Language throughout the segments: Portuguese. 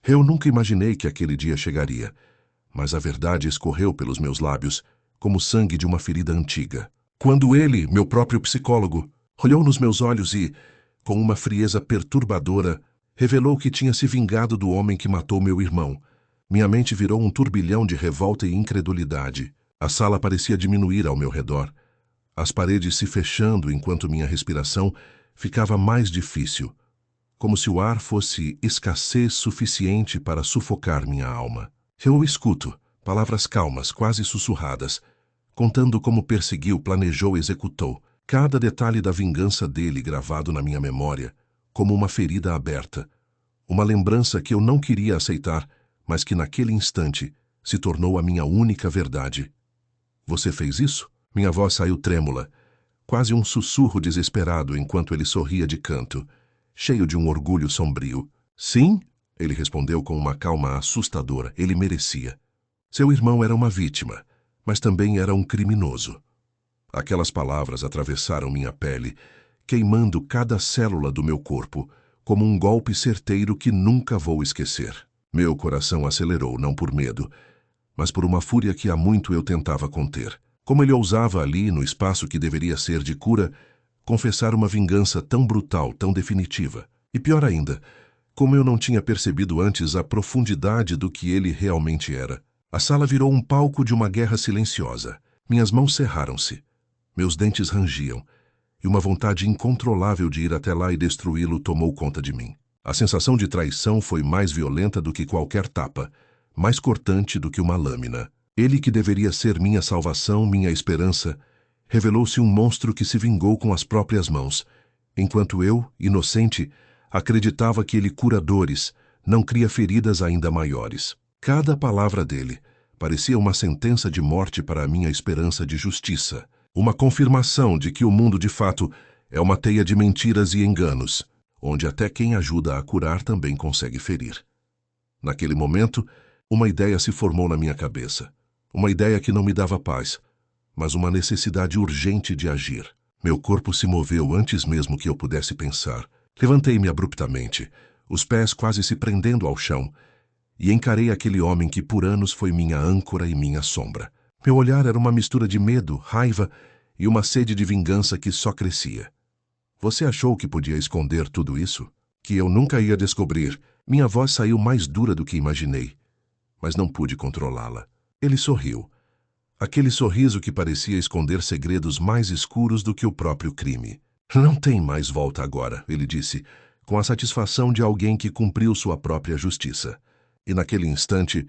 Eu nunca imaginei que aquele dia chegaria, mas a verdade escorreu pelos meus lábios, como o sangue de uma ferida antiga. Quando ele, meu próprio psicólogo, olhou nos meus olhos e, com uma frieza perturbadora, revelou que tinha se vingado do homem que matou meu irmão, minha mente virou um turbilhão de revolta e incredulidade. A sala parecia diminuir ao meu redor, as paredes se fechando enquanto minha respiração ficava mais difícil, como se o ar fosse escassez suficiente para sufocar minha alma. Eu o escuto, palavras calmas, quase sussurradas, contando como perseguiu, planejou, executou, cada detalhe da vingança dele gravado na minha memória, como uma ferida aberta, uma lembrança que eu não queria aceitar, mas que naquele instante se tornou a minha única verdade. Você fez isso? Minha voz saiu trêmula, quase um sussurro desesperado enquanto ele sorria de canto, cheio de um orgulho sombrio. Sim, ele respondeu com uma calma assustadora. Ele merecia. Seu irmão era uma vítima, mas também era um criminoso. Aquelas palavras atravessaram minha pele, queimando cada célula do meu corpo, como um golpe certeiro que nunca vou esquecer. Meu coração acelerou, não por medo, mas por uma fúria que há muito eu tentava conter. Como ele ousava ali, no espaço que deveria ser de cura, confessar uma vingança tão brutal, tão definitiva. E pior ainda, como eu não tinha percebido antes a profundidade do que ele realmente era. A sala virou um palco de uma guerra silenciosa. Minhas mãos cerraram-se, meus dentes rangiam, e uma vontade incontrolável de ir até lá e destruí-lo tomou conta de mim. A sensação de traição foi mais violenta do que qualquer tapa, mais cortante do que uma lâmina. Ele que deveria ser minha salvação, minha esperança, revelou-se um monstro que se vingou com as próprias mãos, enquanto eu, inocente, acreditava que ele cura dores, não cria feridas ainda maiores. Cada palavra dele parecia uma sentença de morte para a minha esperança de justiça, uma confirmação de que o mundo de fato é uma teia de mentiras e enganos, onde até quem ajuda a curar também consegue ferir. Naquele momento, uma ideia se formou na minha cabeça. Uma ideia que não me dava paz, mas uma necessidade urgente de agir. Meu corpo se moveu antes mesmo que eu pudesse pensar. Levantei-me abruptamente, os pés quase se prendendo ao chão, e encarei aquele homem que por anos foi minha âncora e minha sombra. Meu olhar era uma mistura de medo, raiva e uma sede de vingança que só crescia. Você achou que podia esconder tudo isso? Que eu nunca ia descobrir? Minha voz saiu mais dura do que imaginei, mas não pude controlá-la. Ele sorriu. Aquele sorriso que parecia esconder segredos mais escuros do que o próprio crime. Não tem mais volta agora, ele disse, com a satisfação de alguém que cumpriu sua própria justiça. E naquele instante,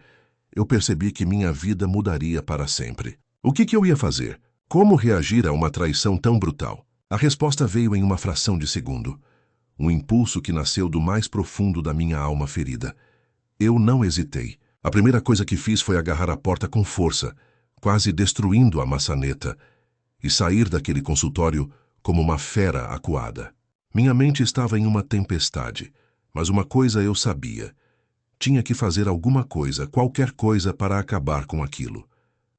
eu percebi que minha vida mudaria para sempre. O que eu ia fazer? Como reagir a uma traição tão brutal? A resposta veio em uma fração de segundo. Um impulso que nasceu do mais profundo da minha alma ferida. Eu não hesitei. A primeira coisa que fiz foi agarrar a porta com força, quase destruindo a maçaneta, e sair daquele consultório como uma fera acuada. Minha mente estava em uma tempestade, mas uma coisa eu sabia. Tinha que fazer alguma coisa, qualquer coisa para acabar com aquilo.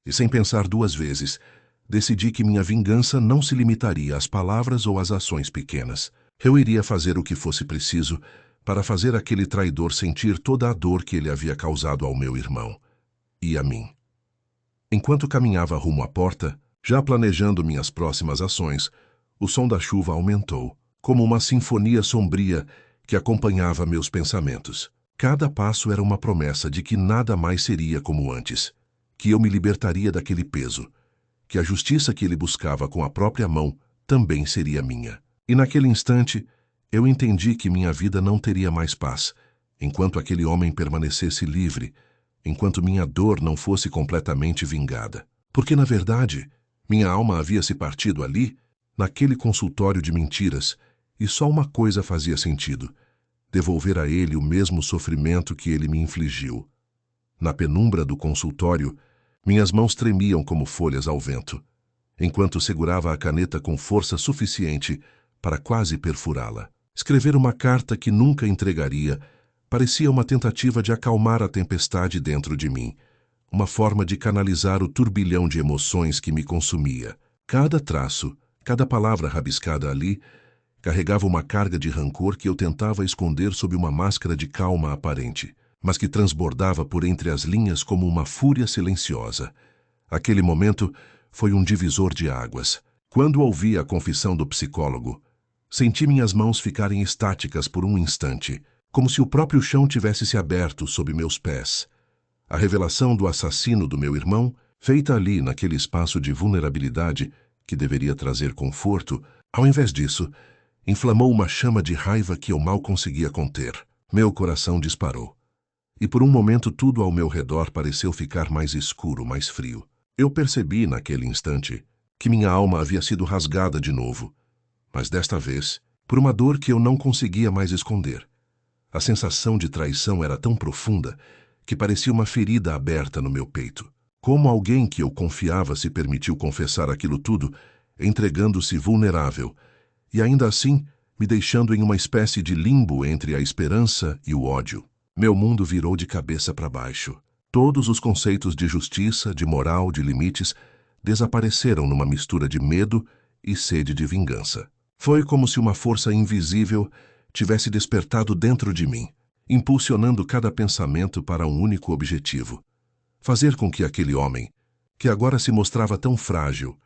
E sem pensar duas vezes, decidi que minha vingança não se limitaria às palavras ou às ações pequenas. Eu iria fazer o que fosse preciso para fazer aquele traidor sentir toda a dor que ele havia causado ao meu irmão e a mim. Enquanto caminhava rumo à porta, já planejando minhas próximas ações, o som da chuva aumentou, como uma sinfonia sombria que acompanhava meus pensamentos. Cada passo era uma promessa de que nada mais seria como antes, que eu me libertaria daquele peso, que a justiça que ele buscava com a própria mão também seria minha. E naquele instante, eu entendi que minha vida não teria mais paz, enquanto aquele homem permanecesse livre, enquanto minha dor não fosse completamente vingada. Porque, na verdade, minha alma havia se partido ali, naquele consultório de mentiras, e só uma coisa fazia sentido: devolver a ele o mesmo sofrimento que ele me infligiu. Na penumbra do consultório, minhas mãos tremiam como folhas ao vento, enquanto segurava a caneta com força suficiente para quase perfurá-la. Escrever uma carta que nunca entregaria parecia uma tentativa de acalmar a tempestade dentro de mim, uma forma de canalizar o turbilhão de emoções que me consumia. Cada traço, cada palavra rabiscada ali, carregava uma carga de rancor que eu tentava esconder sob uma máscara de calma aparente. mas que transbordava por entre as linhas como uma fúria silenciosa. Aquele momento foi um divisor de águas. Quando ouvi a confissão do psicólogo, senti minhas mãos ficarem estáticas por um instante, como se o próprio chão tivesse se aberto sob meus pés. A revelação do assassino do meu irmão, feita ali naquele espaço de vulnerabilidade que deveria trazer conforto, ao invés disso, inflamou uma chama de raiva que eu mal conseguia conter. Meu coração disparou. E por um momento tudo ao meu redor pareceu ficar mais escuro, mais frio. Eu percebi naquele instante que minha alma havia sido rasgada de novo, mas desta vez por uma dor que eu não conseguia mais esconder. A sensação de traição era tão profunda que parecia uma ferida aberta no meu peito. Como alguém que eu confiava se permitiu confessar aquilo tudo, entregando-se vulnerável, e ainda assim me deixando em uma espécie de limbo entre a esperança e o ódio. Meu mundo virou de cabeça para baixo. Todos os conceitos de justiça, de moral, de limites, desapareceram numa mistura de medo e sede de vingança. Foi como se uma força invisível tivesse despertado dentro de mim, impulsionando cada pensamento para um único objetivo: fazer com que aquele homem, que agora se mostrava tão frágil,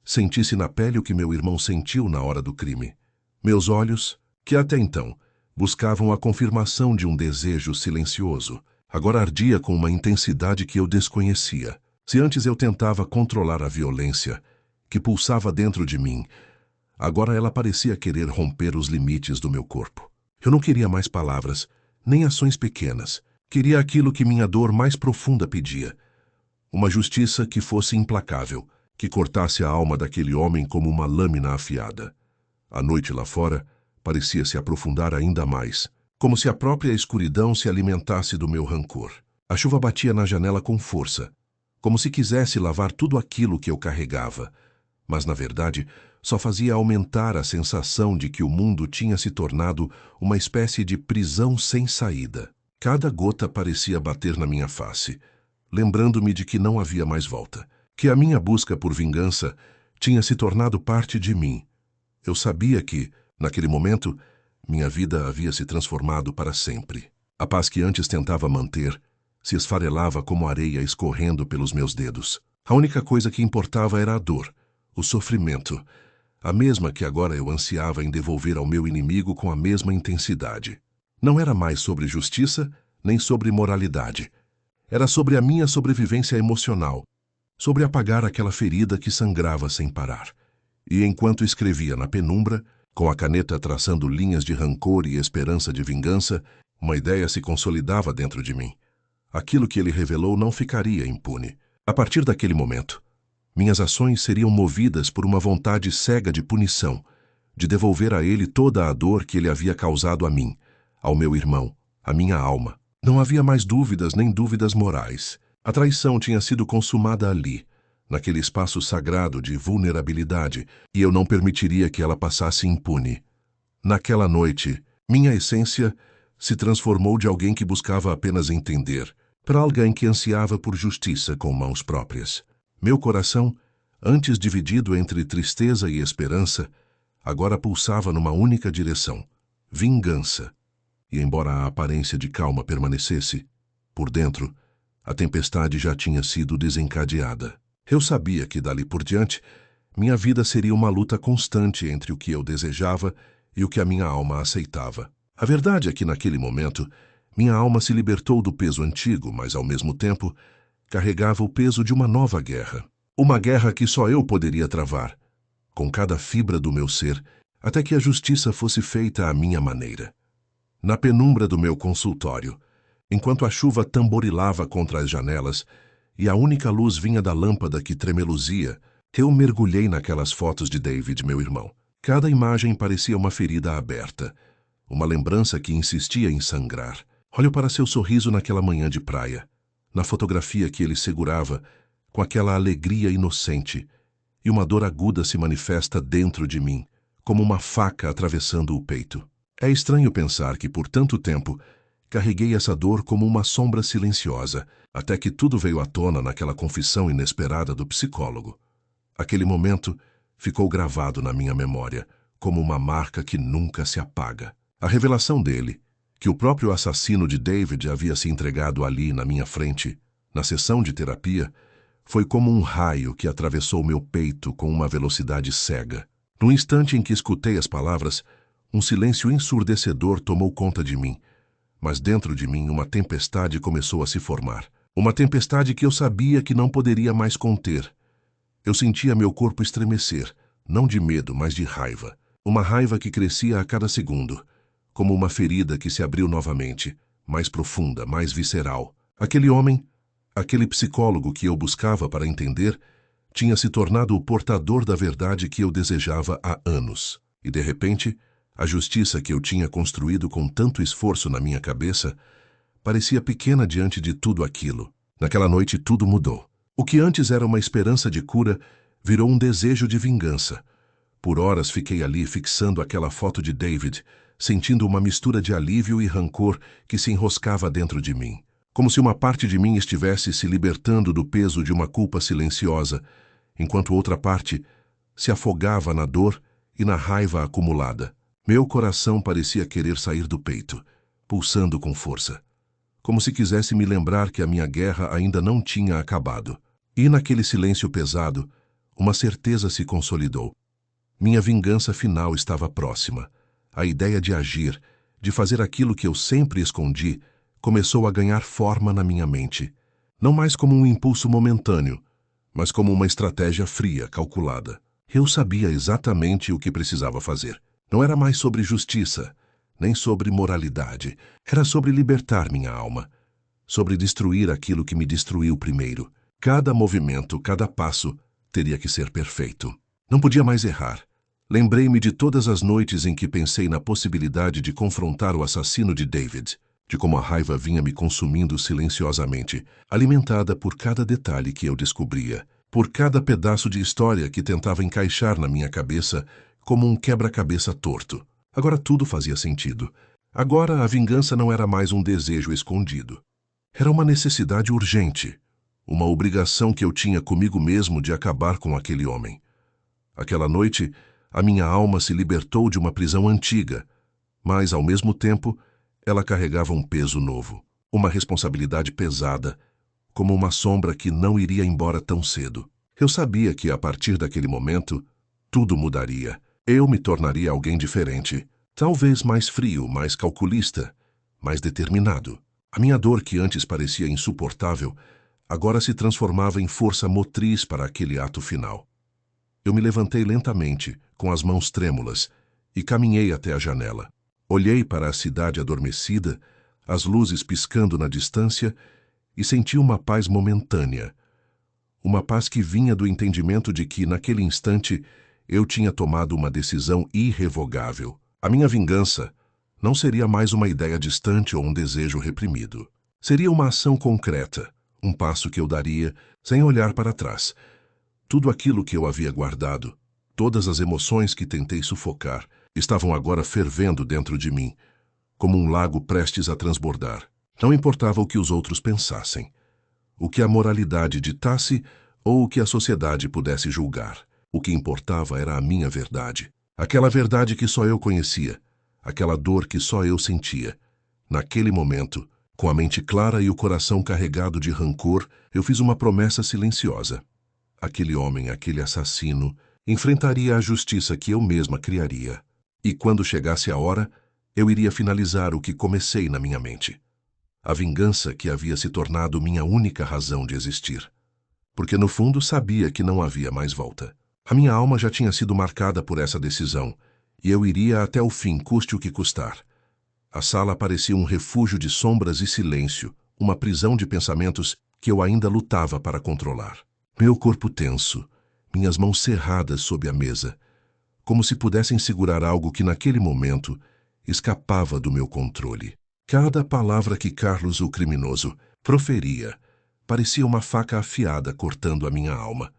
sentisse na pele o que meu irmão sentiu na hora do crime. Meus olhos, que até então buscavam a confirmação de um desejo silencioso, agora ardia com uma intensidade que eu desconhecia. Se antes eu tentava controlar a violência que pulsava dentro de mim, agora ela parecia querer romper os limites do meu corpo. Eu não queria mais palavras, nem ações pequenas. Queria aquilo que minha dor mais profunda pedia: uma justiça que fosse implacável, que cortasse a alma daquele homem como uma lâmina afiada. A noite lá fora parecia se aprofundar ainda mais, como se a própria escuridão se alimentasse do meu rancor. A chuva batia na janela com força, como se quisesse lavar tudo aquilo que eu carregava, mas na verdade só fazia aumentar a sensação de que o mundo tinha se tornado uma espécie de prisão sem saída. Cada gota parecia bater na minha face, lembrando-me de que não havia mais volta, que a minha busca por vingança tinha se tornado parte de mim. Eu sabia que, naquele momento, minha vida havia se transformado para sempre. A paz que antes tentava manter se esfarelava como areia escorrendo pelos meus dedos. A única coisa que importava era a dor, o sofrimento, a mesma que agora eu ansiava em devolver ao meu inimigo com a mesma intensidade. Não era mais sobre justiça, nem sobre moralidade. Era sobre a minha sobrevivência emocional, sobre apagar aquela ferida que sangrava sem parar. E enquanto escrevia na penumbra, com a caneta traçando linhas de rancor e esperança de vingança, uma ideia se consolidava dentro de mim. Aquilo que ele revelou não ficaria impune. A partir daquele momento, minhas ações seriam movidas por uma vontade cega de punição, de devolver a ele toda a dor que ele havia causado a mim, ao meu irmão, à minha alma. Não havia mais dúvidas nem dúvidas morais. A traição tinha sido consumada ali, naquele espaço sagrado de vulnerabilidade, e eu não permitiria que ela passasse impune. Naquela noite, minha essência se transformou de alguém que buscava apenas entender, para alguém que ansiava por justiça com mãos próprias. Meu coração, antes dividido entre tristeza e esperança, agora pulsava numa única direção: vingança. E embora a aparência de calma permanecesse, por dentro, a tempestade já tinha sido desencadeada. Eu sabia que dali por diante, minha vida seria uma luta constante entre o que eu desejava e o que a minha alma aceitava. A verdade é que naquele momento, minha alma se libertou do peso antigo, mas ao mesmo tempo, carregava o peso de uma nova guerra. Uma guerra que só eu poderia travar, com cada fibra do meu ser, até que a justiça fosse feita à minha maneira. Na penumbra do meu consultório, enquanto a chuva tamborilava contra as janelas e a única luz vinha da lâmpada que tremeluzia, eu mergulhei naquelas fotos de David, meu irmão. Cada imagem parecia uma ferida aberta, uma lembrança que insistia em sangrar. Olho para seu sorriso naquela manhã de praia, na fotografia que ele segurava, com aquela alegria inocente, e uma dor aguda se manifesta dentro de mim, como uma faca atravessando o peito. É estranho pensar que, por tanto tempo, carreguei essa dor como uma sombra silenciosa, até que tudo veio à tona naquela confissão inesperada do psicólogo. Aquele momento ficou gravado na minha memória, como uma marca que nunca se apaga. A revelação dele, Que o próprio assassino de David havia se entregado ali na minha frente, na sessão de terapia, foi como um raio que atravessou meu peito com uma velocidade cega. No instante em que escutei as palavras, um silêncio ensurdecedor tomou conta de mim, mas dentro de mim uma tempestade começou a se formar. Uma tempestade que eu sabia que não poderia mais conter. Eu sentia meu corpo estremecer, não de medo, mas de raiva. Uma raiva que crescia a cada segundo, como uma ferida que se abriu novamente, mais profunda, mais visceral. Aquele homem, aquele psicólogo que eu buscava para entender, tinha se tornado o portador da verdade que eu desejava há anos. E, de repente, a justiça que eu tinha construído com tanto esforço na minha cabeça parecia pequena diante de tudo aquilo. Naquela noite tudo mudou. O que antes era uma esperança de cura virou um desejo de vingança. Por horas fiquei ali fixando aquela foto de David, sentindo uma mistura de alívio e rancor que se enroscava dentro de mim. Como se uma parte de mim estivesse se libertando do peso de uma culpa silenciosa, enquanto outra parte se afogava na dor e na raiva acumulada. Meu coração parecia querer sair do peito, pulsando com força, como se quisesse me lembrar que a minha guerra ainda não tinha acabado. E naquele silêncio pesado, uma certeza se consolidou. Minha vingança final estava próxima. A ideia de agir, de fazer aquilo que eu sempre escondi, começou a ganhar forma na minha mente. Não mais como um impulso momentâneo, mas como uma estratégia fria, calculada. Eu sabia exatamente o que precisava fazer. Não era mais sobre justiça, nem sobre moralidade. Era sobre libertar minha alma, sobre destruir aquilo que me destruiu primeiro. Cada movimento, cada passo, teria que ser perfeito. Não podia mais errar. Lembrei-me de todas as noites em que pensei na possibilidade de confrontar o assassino de David, de como a raiva vinha me consumindo silenciosamente, alimentada por cada detalhe que eu descobria, por cada pedaço de história que tentava encaixar na minha cabeça como um quebra-cabeça torto. Agora tudo fazia sentido. Agora a vingança não era mais um desejo escondido. Era uma necessidade urgente, uma obrigação que eu tinha comigo mesmo de acabar com aquele homem. Aquela noite, a minha alma se libertou de uma prisão antiga, mas, ao mesmo tempo, ela carregava um peso novo, uma responsabilidade pesada, como uma sombra que não iria embora tão cedo. Eu sabia que, a partir daquele momento, tudo mudaria. Eu me tornaria alguém diferente, talvez mais frio, mais calculista, mais determinado. A minha dor, que antes parecia insuportável, agora se transformava em força motriz para aquele ato final. Eu me levantei lentamente, com as mãos trêmulas, e caminhei até a janela. Olhei para a cidade adormecida, as luzes piscando na distância, e senti uma paz momentânea. Uma paz que vinha do entendimento de que, naquele instante, eu tinha tomado uma decisão irrevogável. A minha vingança não seria mais uma ideia distante ou um desejo reprimido. Seria uma ação concreta, um passo que eu daria sem olhar para trás. Tudo aquilo que eu havia guardado, todas as emoções que tentei sufocar, estavam agora fervendo dentro de mim, como um lago prestes a transbordar. Não importava o que os outros pensassem, o que a moralidade ditasse ou o que a sociedade pudesse julgar. O que importava era a minha verdade. Aquela verdade que só eu conhecia, aquela dor que só eu sentia. Naquele momento, com a mente clara e o coração carregado de rancor, eu fiz uma promessa silenciosa. Aquele homem, aquele assassino, enfrentaria a justiça que eu mesma criaria. E quando chegasse a hora, eu iria finalizar o que comecei na minha mente. A vingança que havia se tornado minha única razão de existir. Porque no fundo sabia que não havia mais volta. A minha alma já tinha sido marcada por essa decisão, e eu iria até o fim, custe o que custar. A sala parecia um refúgio de sombras e silêncio, uma prisão de pensamentos que eu ainda lutava para controlar. Meu corpo tenso, minhas mãos cerradas sob a mesa, como se pudessem segurar algo que naquele momento escapava do meu controle. Cada palavra que Carlos, o criminoso, proferia parecia uma faca afiada cortando a minha alma.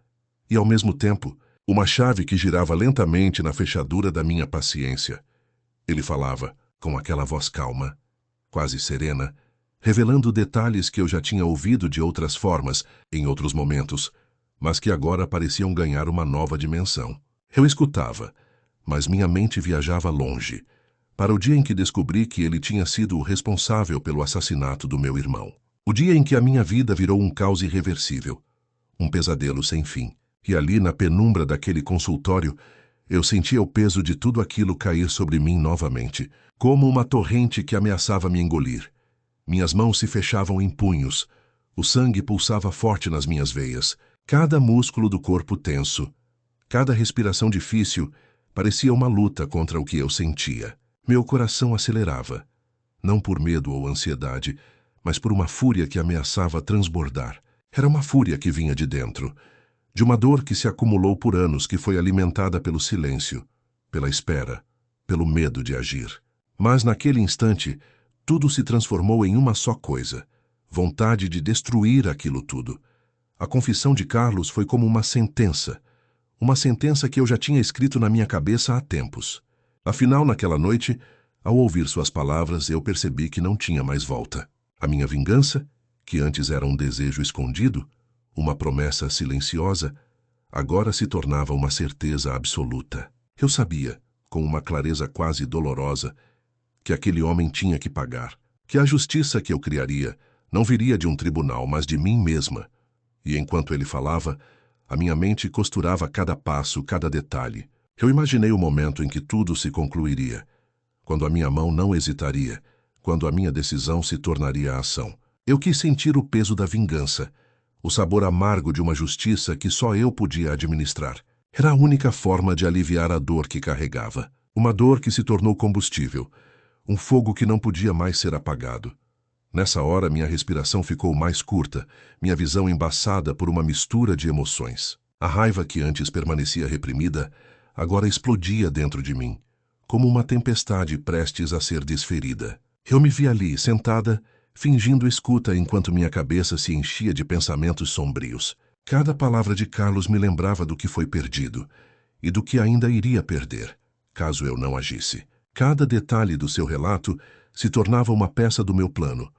E, ao mesmo tempo, uma chave que girava lentamente na fechadura da minha paciência. Ele falava, com aquela voz calma, quase serena, revelando detalhes que eu já tinha ouvido de outras formas, em outros momentos, mas que agora pareciam ganhar uma nova dimensão. Eu escutava, mas minha mente viajava longe, para o dia em que descobri que ele tinha sido o responsável pelo assassinato do meu irmão. O dia em que a minha vida virou um caos irreversível, um pesadelo sem fim. E ali, na penumbra daquele consultório, eu sentia o peso de tudo aquilo cair sobre mim novamente, como uma torrente que ameaçava me engolir. Minhas mãos se fechavam em punhos, o sangue pulsava forte nas minhas veias, cada músculo do corpo tenso, cada respiração difícil parecia uma luta contra o que eu sentia. Meu coração acelerava, não por medo ou ansiedade, mas por uma fúria que ameaçava transbordar. Era uma fúria que vinha de dentro, de uma dor que se acumulou por anos, que foi alimentada pelo silêncio, pela espera, pelo medo de agir. Mas naquele instante, tudo se transformou em uma só coisa: vontade de destruir aquilo tudo. A confissão de Carlos foi como uma sentença que eu já tinha escrito na minha cabeça há tempos. Afinal, naquela noite, ao ouvir suas palavras, eu percebi que não tinha mais volta. A minha vingança, que antes era um desejo escondido, uma promessa silenciosa, agora se tornava uma certeza absoluta. Eu sabia, com uma clareza quase dolorosa, que aquele homem tinha que pagar, que a justiça que eu criaria não viria de um tribunal, mas de mim mesma. E enquanto ele falava, a minha mente costurava cada passo, cada detalhe. Eu imaginei o momento em que tudo se concluiria, quando a minha mão não hesitaria, quando a minha decisão se tornaria ação. Eu quis sentir o peso da vingança, o sabor amargo de uma justiça que só eu podia administrar. Era a única forma de aliviar a dor que carregava. Uma dor que se tornou combustível, um fogo que não podia mais ser apagado. Nessa hora, minha respiração ficou mais curta, minha visão embaçada por uma mistura de emoções. A raiva que antes permanecia reprimida, agora explodia dentro de mim, como uma tempestade prestes a ser desferida. Eu me vi ali, sentada, fingindo escuta enquanto minha cabeça se enchia de pensamentos sombrios. Cada palavra de Carlos me lembrava do que foi perdido e do que ainda iria perder, caso eu não agisse. Cada detalhe do seu relato se tornava uma peça do meu plano,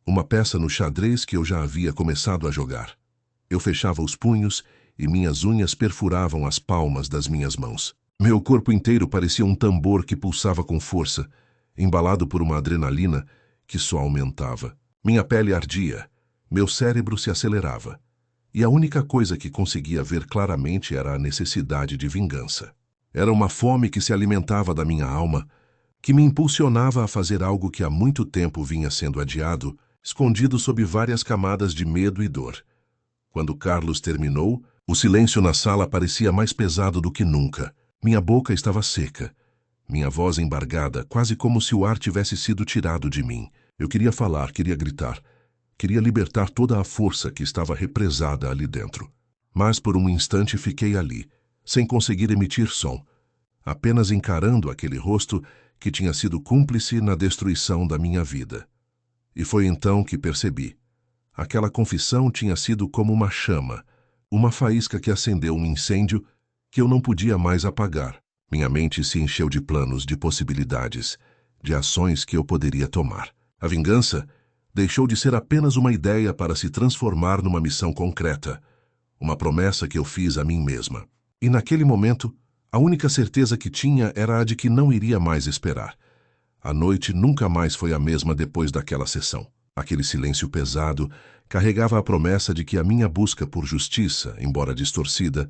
uma peça no xadrez que eu já havia começado a jogar. Eu fechava os punhos e minhas unhas perfuravam as palmas das minhas mãos. Meu corpo inteiro parecia um tambor que pulsava com força, embalado por uma adrenalina que só aumentava. Minha pele ardia, meu cérebro se acelerava, e a única coisa que conseguia ver claramente era a necessidade de vingança. Era uma fome que se alimentava da minha alma, que me impulsionava a fazer algo que há muito tempo vinha sendo adiado, escondido sob várias camadas de medo e dor. Quando Carlos terminou, o silêncio na sala parecia mais pesado do que nunca. Minha boca estava seca, minha voz embargada, quase como se o ar tivesse sido tirado de mim. Eu queria falar, queria gritar, queria libertar toda a força que estava represada ali dentro. Mas por um instante fiquei ali, sem conseguir emitir som, apenas encarando aquele rosto que tinha sido cúmplice na destruição da minha vida. E foi então que percebi. Aquela confissão tinha sido como uma chama, uma faísca que acendeu um incêndio que eu não podia mais apagar. Minha mente se encheu de planos, de possibilidades, de ações que eu poderia tomar. A vingança deixou de ser apenas uma ideia para se transformar numa missão concreta, uma promessa que eu fiz a mim mesma. E naquele momento, a única certeza que tinha era a de que não iria mais esperar. A noite nunca mais foi a mesma depois daquela sessão. Aquele silêncio pesado carregava a promessa de que a minha busca por justiça, embora distorcida,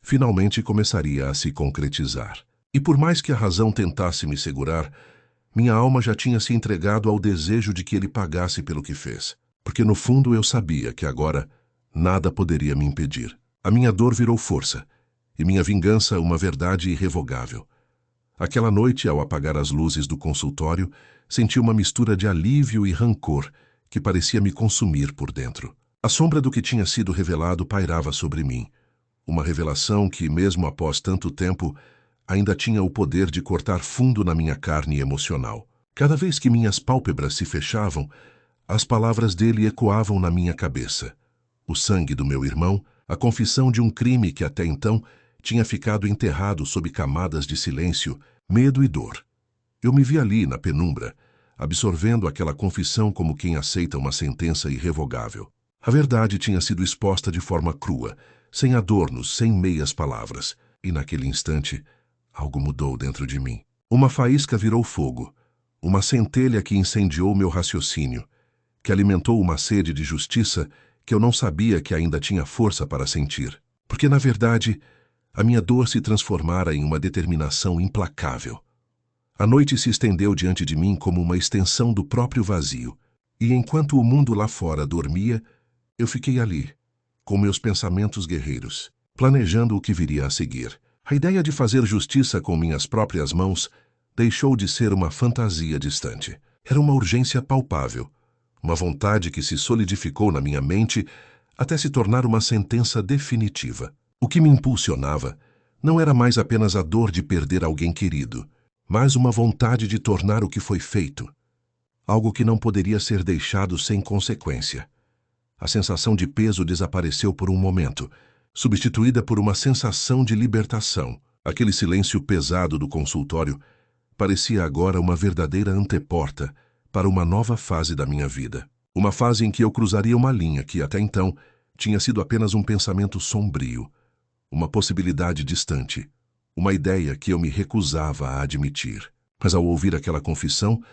finalmente começaria a se concretizar. E por mais que a razão tentasse me segurar, minha alma já tinha se entregado ao desejo de que ele pagasse pelo que fez. Porque no fundo eu sabia que agora nada poderia me impedir. A minha dor virou força, e minha vingança uma verdade irrevogável. Aquela noite, ao apagar as luzes do consultório, senti uma mistura de alívio e rancor que parecia me consumir por dentro. A sombra do que tinha sido revelado pairava sobre mim. Uma revelação que, mesmo após tanto tempo, ainda tinha o poder de cortar fundo na minha carne emocional. Cada vez que minhas pálpebras se fechavam, as palavras dele ecoavam na minha cabeça. O sangue do meu irmão, a confissão de um crime que até então tinha ficado enterrado sob camadas de silêncio, medo e dor. Eu me vi ali, na penumbra, absorvendo aquela confissão como quem aceita uma sentença irrevogável. A verdade tinha sido exposta de forma crua, sem adornos, sem meias palavras. E naquele instante, algo mudou dentro de mim. Uma faísca virou fogo, uma centelha que incendiou meu raciocínio, que alimentou uma sede de justiça que eu não sabia que ainda tinha força para sentir. Porque, na verdade, a minha dor se transformara em uma determinação implacável. A noite se estendeu diante de mim como uma extensão do próprio vazio, e enquanto o mundo lá fora dormia, eu fiquei ali, com meus pensamentos guerreiros, planejando o que viria a seguir. A ideia de fazer justiça com minhas próprias mãos deixou de ser uma fantasia distante. Era uma urgência palpável, uma vontade que se solidificou na minha mente até se tornar uma sentença definitiva. O que me impulsionava não era mais apenas a dor de perder alguém querido, mas uma vontade de tornar o que foi feito, algo que não poderia ser deixado sem consequência. A sensação de peso desapareceu por um momento, substituída por uma sensação de libertação. Aquele silêncio pesado do consultório parecia agora uma verdadeira anteporta para uma nova fase da minha vida. Uma fase em que eu cruzaria uma linha que, até então, tinha sido apenas um pensamento sombrio, uma possibilidade distante, uma ideia que eu me recusava a admitir. Mas ao ouvir aquela confissão,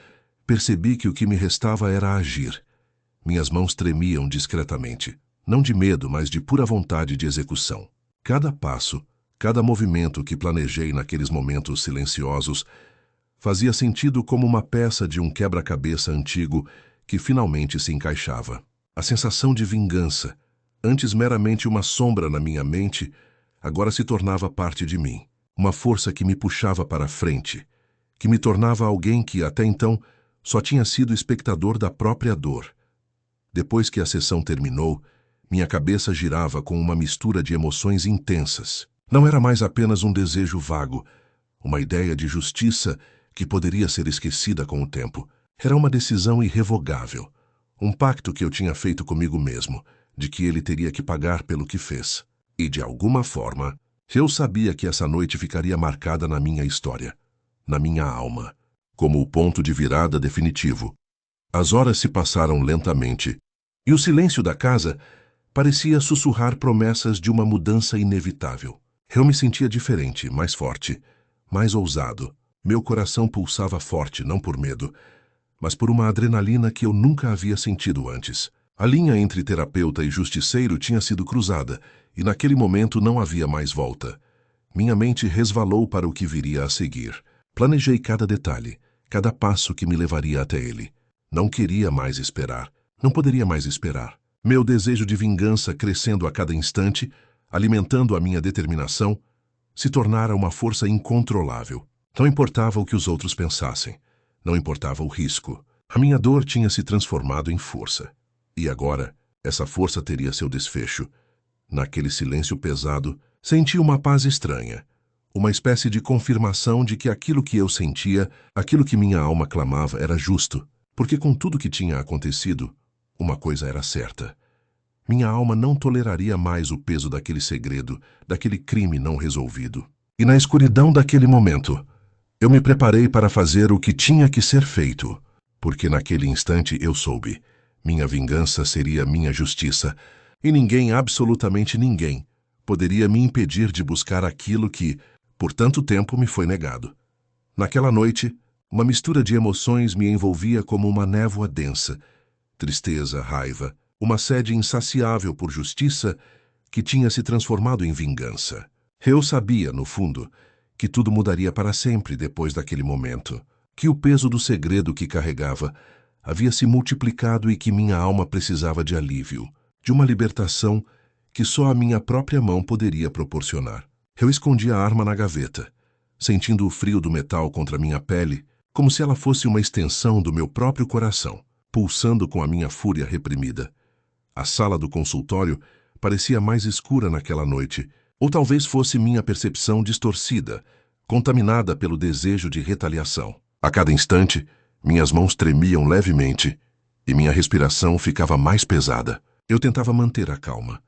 percebi que o que me restava era agir. Minhas mãos tremiam discretamente, não de medo, mas de pura vontade de execução. Cada passo, cada movimento que planejei naqueles momentos silenciosos fazia sentido como uma peça de um quebra-cabeça antigo que finalmente se encaixava. A sensação de vingança, antes meramente uma sombra na minha mente, agora se tornava parte de mim. Uma força que me puxava para a frente, que me tornava alguém que, até então, só tinha sido espectador da própria dor. Depois que a sessão terminou, minha cabeça girava com uma mistura de emoções intensas. Não era mais apenas um desejo vago, uma ideia de justiça que poderia ser esquecida com o tempo. Era uma decisão irrevogável, um pacto que eu tinha feito comigo mesmo, de que ele teria que pagar pelo que fez. E, de alguma forma, eu sabia que essa noite ficaria marcada na minha história, na minha alma, como o ponto de virada definitivo. As horas se passaram lentamente, e o silêncio da casa parecia sussurrar promessas de uma mudança inevitável. Eu me sentia diferente, mais forte, mais ousado. Meu coração pulsava forte, não por medo, mas por uma adrenalina que eu nunca havia sentido antes. A linha entre terapeuta e justiceiro tinha sido cruzada, e naquele momento não havia mais volta. Minha mente resvalou para o que viria a seguir. Planejei cada detalhe, cada passo que me levaria até ele. Não queria mais esperar. Não poderia mais esperar. Meu desejo de vingança, crescendo a cada instante, alimentando a minha determinação, se tornara uma força incontrolável. Não importava o que os outros pensassem. Não importava o risco. A minha dor tinha se transformado em força. E agora, essa força teria seu desfecho. Naquele silêncio pesado, senti uma paz estranha. Uma espécie de confirmação de que aquilo que eu sentia, aquilo que minha alma clamava, era justo. Porque com tudo que tinha acontecido, uma coisa era certa. Minha alma não toleraria mais o peso daquele segredo, daquele crime não resolvido. E na escuridão daquele momento, eu me preparei para fazer o que tinha que ser feito, porque naquele instante eu soube. Minha vingança seria minha justiça, e ninguém, absolutamente ninguém, poderia me impedir de buscar aquilo que, por tanto tempo, me foi negado. Naquela noite, uma mistura de emoções me envolvia como uma névoa densa. Tristeza, raiva, uma sede insaciável por justiça que tinha se transformado em vingança. Eu sabia, no fundo, que tudo mudaria para sempre depois daquele momento, que o peso do segredo que carregava havia se multiplicado e que minha alma precisava de alívio, de uma libertação que só a minha própria mão poderia proporcionar. Eu escondi a arma na gaveta, sentindo o frio do metal contra minha pele, como se ela fosse uma extensão do meu próprio coração, pulsando com a minha fúria reprimida. A sala do consultório parecia mais escura naquela noite, ou talvez fosse minha percepção distorcida, contaminada pelo desejo de retaliação. A cada instante, minhas mãos tremiam levemente e minha respiração ficava mais pesada. Eu tentava manter a calma,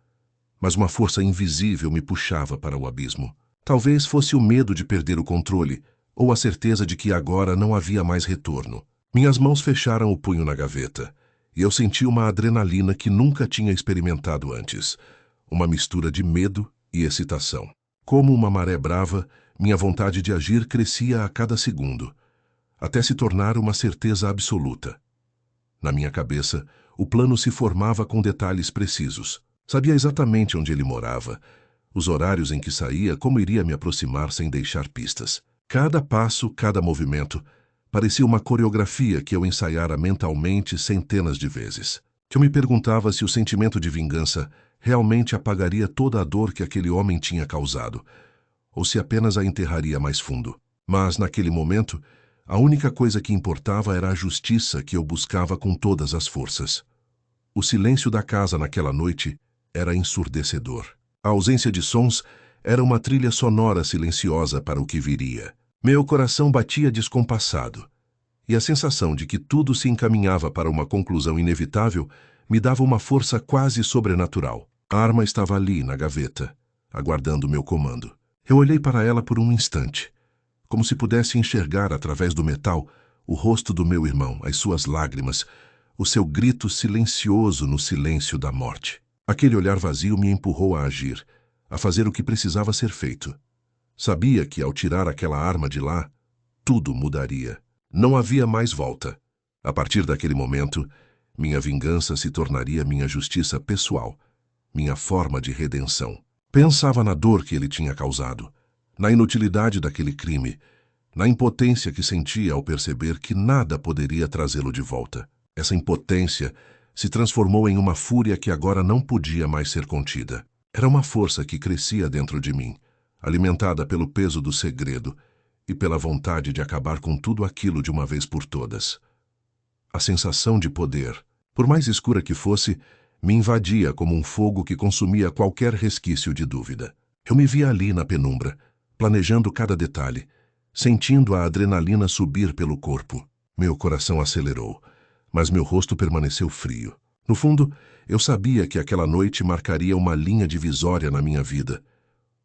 mas uma força invisível me puxava para o abismo. Talvez fosse o medo de perder o controle, ou a certeza de que agora não havia mais retorno. Minhas mãos fecharam o punho na gaveta, e eu senti uma adrenalina que nunca tinha experimentado antes, uma mistura de medo e excitação. Como uma maré brava, Minha vontade de agir crescia a cada segundo, até se tornar uma certeza absoluta. Na minha cabeça, o plano se formava com detalhes precisos. Sabia exatamente onde ele morava, os horários em que saía, como iria me aproximar sem deixar pistas. Cada passo, cada movimento, parecia uma coreografia que eu ensaiara mentalmente centenas de vezes. Eu me perguntava se o sentimento de vingança realmente apagaria toda a dor que aquele homem tinha causado, ou se apenas a enterraria mais fundo. Mas, naquele momento, a única coisa que importava era a justiça que eu buscava com todas as forças. O silêncio da casa naquela noite era ensurdecedor. A ausência de sons era uma trilha sonora silenciosa para o que viria. Meu coração batia descompassado, e a sensação de que tudo se encaminhava para uma conclusão inevitável me dava uma força quase sobrenatural. A arma estava ali, na gaveta, aguardando meu comando. Eu olhei para ela por um instante, como se pudesse enxergar através do metal o rosto do meu irmão, as suas lágrimas, o seu grito silencioso no silêncio da morte. Aquele olhar vazio me empurrou a agir, a fazer o que precisava ser feito. Sabia que, ao tirar aquela arma de lá, tudo mudaria. Não havia mais volta. A partir daquele momento, minha vingança se tornaria minha justiça pessoal, minha forma de redenção. Pensava na dor que ele tinha causado, na inutilidade daquele crime, na impotência que sentia ao perceber que nada poderia trazê-lo de volta. Essa impotência se transformou em uma fúria que agora não podia mais ser contida. Era uma força que crescia dentro de mim, alimentada pelo peso do segredo e pela vontade de acabar com tudo aquilo de uma vez por todas. A sensação de poder, por mais escura que fosse, me invadia como um fogo que consumia qualquer resquício de dúvida. Eu me via ali na penumbra, planejando cada detalhe, sentindo a adrenalina subir pelo corpo. Meu coração acelerou, mas meu rosto permaneceu frio. No fundo, eu sabia que aquela noite marcaria uma linha divisória na minha vida,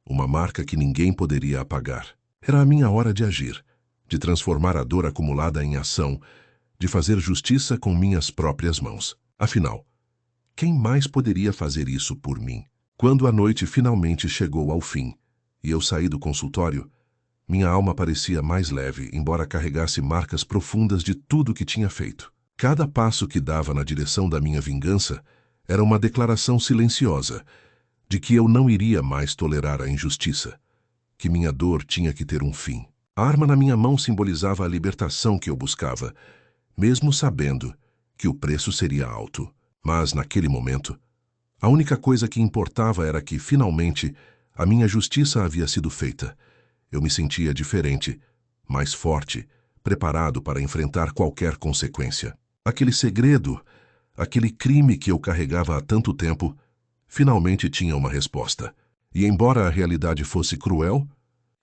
uma marca que ninguém poderia apagar. Era a minha hora de agir, de transformar a dor acumulada em ação, de fazer justiça com minhas próprias mãos. Afinal, quem mais poderia fazer isso por mim? Quando a noite finalmente chegou ao fim e eu saí do consultório, minha alma parecia mais leve, embora carregasse marcas profundas de tudo que tinha feito. Cada passo que dava na direção da minha vingança era uma declaração silenciosa de que eu não iria mais tolerar a injustiça, que minha dor tinha que ter um fim. A arma na minha mão simbolizava a libertação que eu buscava, mesmo sabendo que o preço seria alto. Mas, naquele momento, a única coisa que importava era que, finalmente, a minha justiça havia sido feita. Eu me sentia diferente, mais forte, preparado para enfrentar qualquer consequência. Aquele segredo, aquele crime que eu carregava há tanto tempo, finalmente tinha uma resposta. E embora a realidade fosse cruel,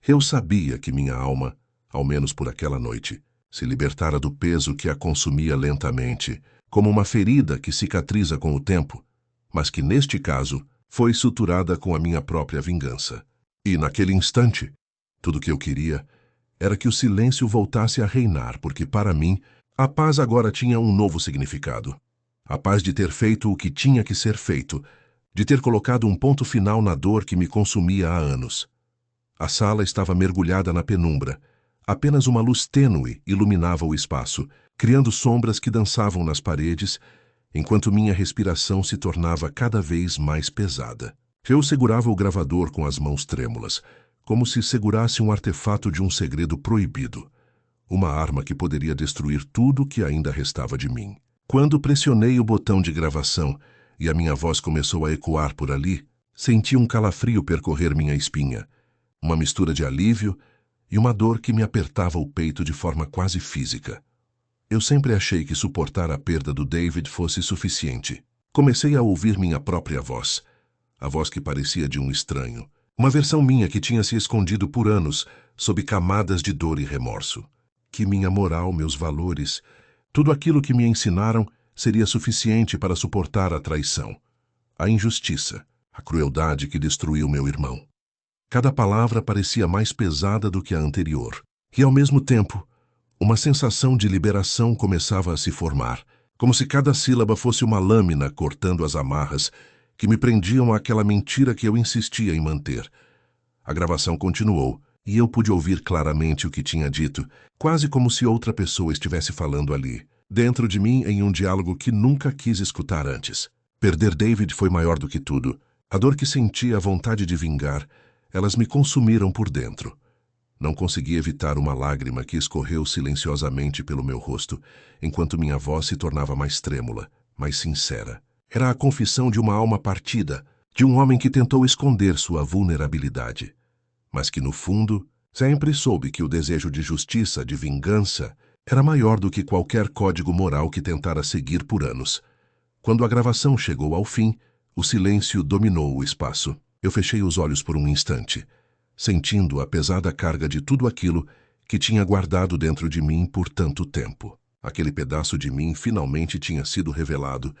eu sabia que minha alma, ao menos por aquela noite, se libertara do peso que a consumia lentamente, como uma ferida que cicatriza com o tempo, mas que, neste caso, foi suturada com a minha própria vingança. E, naquele instante, tudo o que eu queria era que o silêncio voltasse a reinar, porque, para mim, a paz agora tinha um novo significado. A paz de ter feito o que tinha que ser feito, de ter colocado um ponto final na dor que me consumia há anos. A sala estava mergulhada na penumbra. Apenas uma luz tênue iluminava o espaço, criando sombras que dançavam nas paredes, enquanto minha respiração se tornava cada vez mais pesada. Eu segurava o gravador com as mãos trêmulas, como se segurasse um artefato de um segredo proibido, uma arma que poderia destruir tudo que ainda restava de mim. Quando pressionei o botão de gravação e a minha voz começou a ecoar por ali, senti um calafrio percorrer minha espinha, uma mistura de alívio e uma dor que me apertava o peito de forma quase física. Eu sempre achei que suportar a perda do David fosse suficiente. Comecei a ouvir minha própria voz, a voz que parecia de um estranho, uma versão minha que tinha se escondido por anos sob camadas de dor e remorso. Que minha moral, meus valores, tudo aquilo que me ensinaram seria suficiente para suportar a traição, a injustiça, a crueldade que destruiu meu irmão. Cada palavra parecia mais pesada do que a anterior, e ao mesmo tempo, uma sensação de liberação começava a se formar, como se cada sílaba fosse uma lâmina cortando as amarras que me prendiam àquela mentira que eu insistia em manter. A gravação continuou, e eu pude ouvir claramente o que tinha dito, quase como se outra pessoa estivesse falando ali, dentro de mim, em um diálogo que nunca quis escutar antes. Perder David foi maior do que tudo. A dor que senti, a vontade de vingar, elas me consumiram por dentro. Não consegui evitar uma lágrima que escorreu silenciosamente pelo meu rosto, enquanto minha voz se tornava mais trêmula, mais sincera. Era a confissão de uma alma partida, de um homem que tentou esconder sua vulnerabilidade, mas que, no fundo, sempre soube que o desejo de justiça, de vingança, era maior do que qualquer código moral que tentara seguir por anos. Quando a gravação chegou ao fim, o silêncio dominou o espaço. Eu fechei os olhos por um instante, sentindo a pesada carga de tudo aquilo que tinha guardado dentro de mim por tanto tempo. Aquele pedaço de mim finalmente tinha sido revelado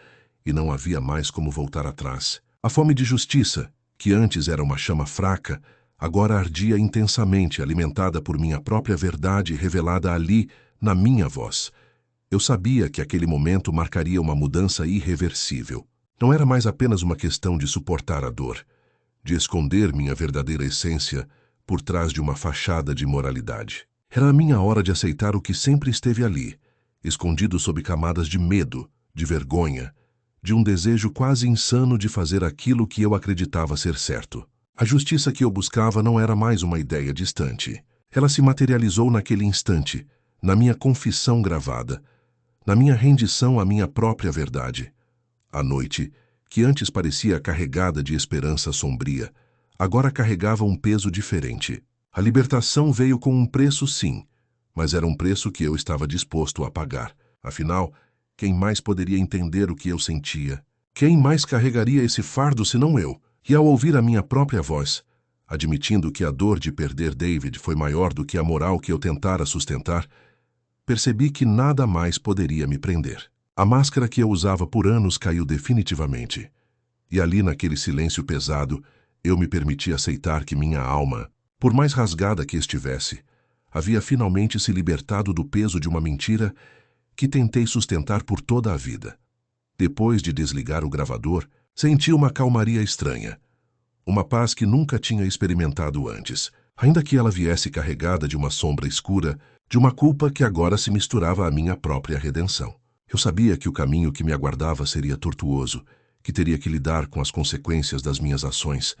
e não havia mais como voltar atrás. A fome de justiça, que antes era uma chama fraca, agora ardia intensamente, alimentada por minha própria verdade revelada ali, na minha voz. Eu sabia que aquele momento marcaria uma mudança irreversível. Não era mais apenas uma questão de suportar a dor, de esconder minha verdadeira essência por trás de uma fachada de moralidade. Era a minha hora de aceitar o que sempre esteve ali, escondido sob camadas de medo, de vergonha, de um desejo quase insano de fazer aquilo que eu acreditava ser certo. A justiça que eu buscava não era mais uma ideia distante. Ela se materializou naquele instante, na minha confissão gravada, na minha rendição à minha própria verdade. A noite, que antes parecia carregada de esperança sombria, agora carregava um peso diferente. A libertação veio com um preço, sim, mas era um preço que eu estava disposto a pagar. Afinal, quem mais poderia entender o que eu sentia? Quem mais carregaria esse fardo senão eu? E ao ouvir a minha própria voz, admitindo que a dor de perder David foi maior do que a moral que eu tentara sustentar, percebi que nada mais poderia me prender. A máscara que eu usava por anos caiu definitivamente. E ali, naquele silêncio pesado, eu me permiti aceitar que minha alma, por mais rasgada que estivesse, havia finalmente se libertado do peso de uma mentira que tentei sustentar por toda a vida. Depois de desligar o gravador, senti uma calmaria estranha, uma paz que nunca tinha experimentado antes, ainda que ela viesse carregada de uma sombra escura, de uma culpa que agora se misturava à minha própria redenção. Eu sabia que o caminho que me aguardava seria tortuoso, que teria que lidar com as consequências das minhas ações,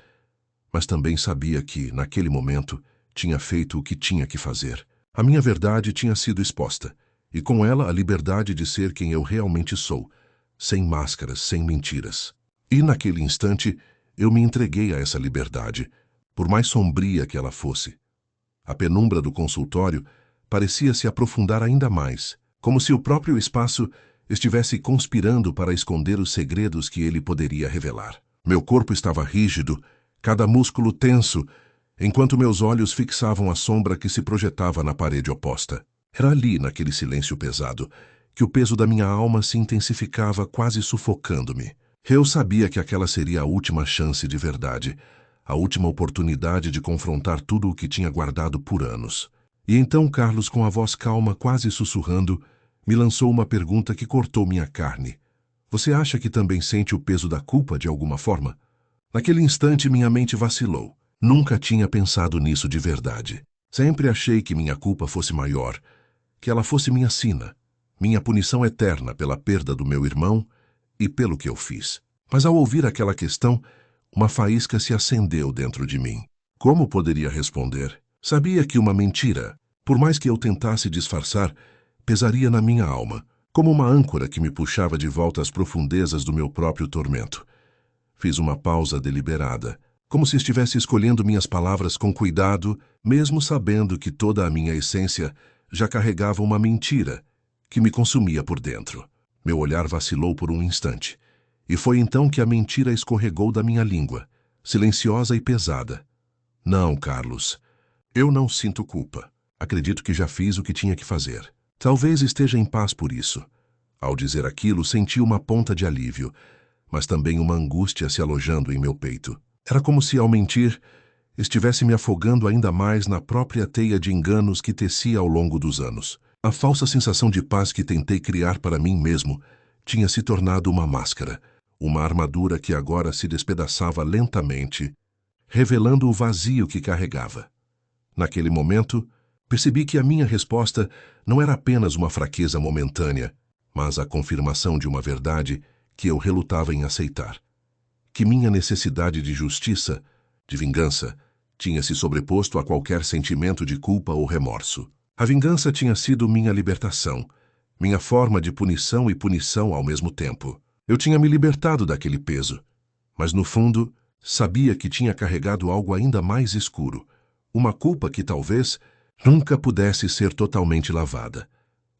mas também sabia que, naquele momento, tinha feito o que tinha que fazer. A minha verdade tinha sido exposta, e com ela a liberdade de ser quem eu realmente sou, sem máscaras, sem mentiras. E naquele instante, eu me entreguei a essa liberdade, por mais sombria que ela fosse. A penumbra do consultório parecia se aprofundar ainda mais, como se o próprio espaço estivesse conspirando para esconder os segredos que ele poderia revelar. Meu corpo estava rígido, cada músculo tenso, enquanto meus olhos fixavam a sombra que se projetava na parede oposta. Era ali, naquele silêncio pesado, que o peso da minha alma se intensificava, quase sufocando-me. Eu sabia que aquela seria a última chance de verdade, a última oportunidade de confrontar tudo o que tinha guardado por anos. E então Carlos, com a voz calma, quase sussurrando, me lançou uma pergunta que cortou minha carne. Você acha que também sente o peso da culpa de alguma forma? Naquele instante minha mente vacilou. Nunca tinha pensado nisso de verdade. Sempre achei que minha culpa fosse maior, que ela fosse minha sina, minha punição eterna pela perda do meu irmão e pelo que eu fiz. Mas ao ouvir aquela questão, uma faísca se acendeu dentro de mim. Como poderia responder? Sabia que uma mentira, por mais que eu tentasse disfarçar, pesaria na minha alma, como uma âncora que me puxava de volta às profundezas do meu próprio tormento. Fiz uma pausa deliberada, como se estivesse escolhendo minhas palavras com cuidado, mesmo sabendo que toda a minha essência já carregava uma mentira que me consumia por dentro. Meu olhar vacilou por um instante, e foi então que a mentira escorregou da minha língua, silenciosa e pesada. Não, Carlos, eu não sinto culpa. Acredito que já fiz o que tinha que fazer. Talvez esteja em paz por isso. Ao dizer aquilo, senti uma ponta de alívio, mas também uma angústia se alojando em meu peito. Era como se, ao mentir, estivesse me afogando ainda mais na própria teia de enganos que tecia ao longo dos anos. A falsa sensação de paz que tentei criar para mim mesmo tinha se tornado uma máscara, uma armadura que agora se despedaçava lentamente, revelando o vazio que carregava. Naquele momento, percebi que a minha resposta não era apenas uma fraqueza momentânea, mas a confirmação de uma verdade que eu relutava em aceitar. Que minha necessidade de justiça, de vingança, tinha se sobreposto a qualquer sentimento de culpa ou remorso. A vingança tinha sido minha libertação, minha forma de punição e punição ao mesmo tempo. Eu tinha me libertado daquele peso, mas no fundo, sabia que tinha carregado algo ainda mais escuro, uma culpa que talvez nunca pudesse ser totalmente lavada.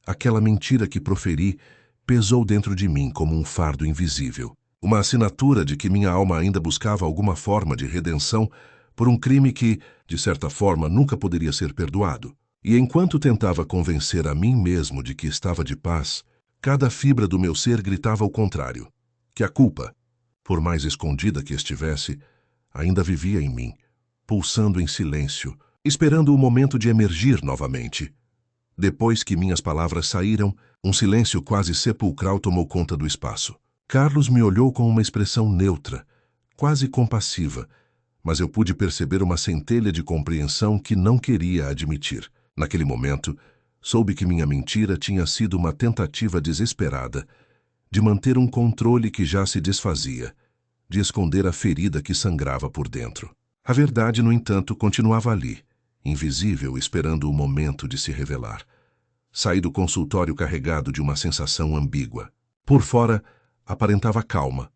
Aquela mentira que proferi pesou dentro de mim como um fardo invisível. Uma assinatura de que minha alma ainda buscava alguma forma de redenção por um crime que, de certa forma, nunca poderia ser perdoado. E enquanto tentava convencer a mim mesmo de que estava de paz, cada fibra do meu ser gritava o contrário, que a culpa, por mais escondida que estivesse, ainda vivia em mim, pulsando em silêncio, esperando o momento de emergir novamente. Depois que minhas palavras saíram, um silêncio quase sepulcral tomou conta do espaço. Carlos me olhou com uma expressão neutra, quase compassiva, mas eu pude perceber uma centelha de compreensão que não queria admitir. Naquele momento, soube que minha mentira tinha sido uma tentativa desesperada de manter um controle que já se desfazia, de esconder a ferida que sangrava por dentro. A verdade, no entanto, continuava ali, invisível, esperando o momento de se revelar. Saí do consultório carregado de uma sensação ambígua. Por fora, aparentava calma,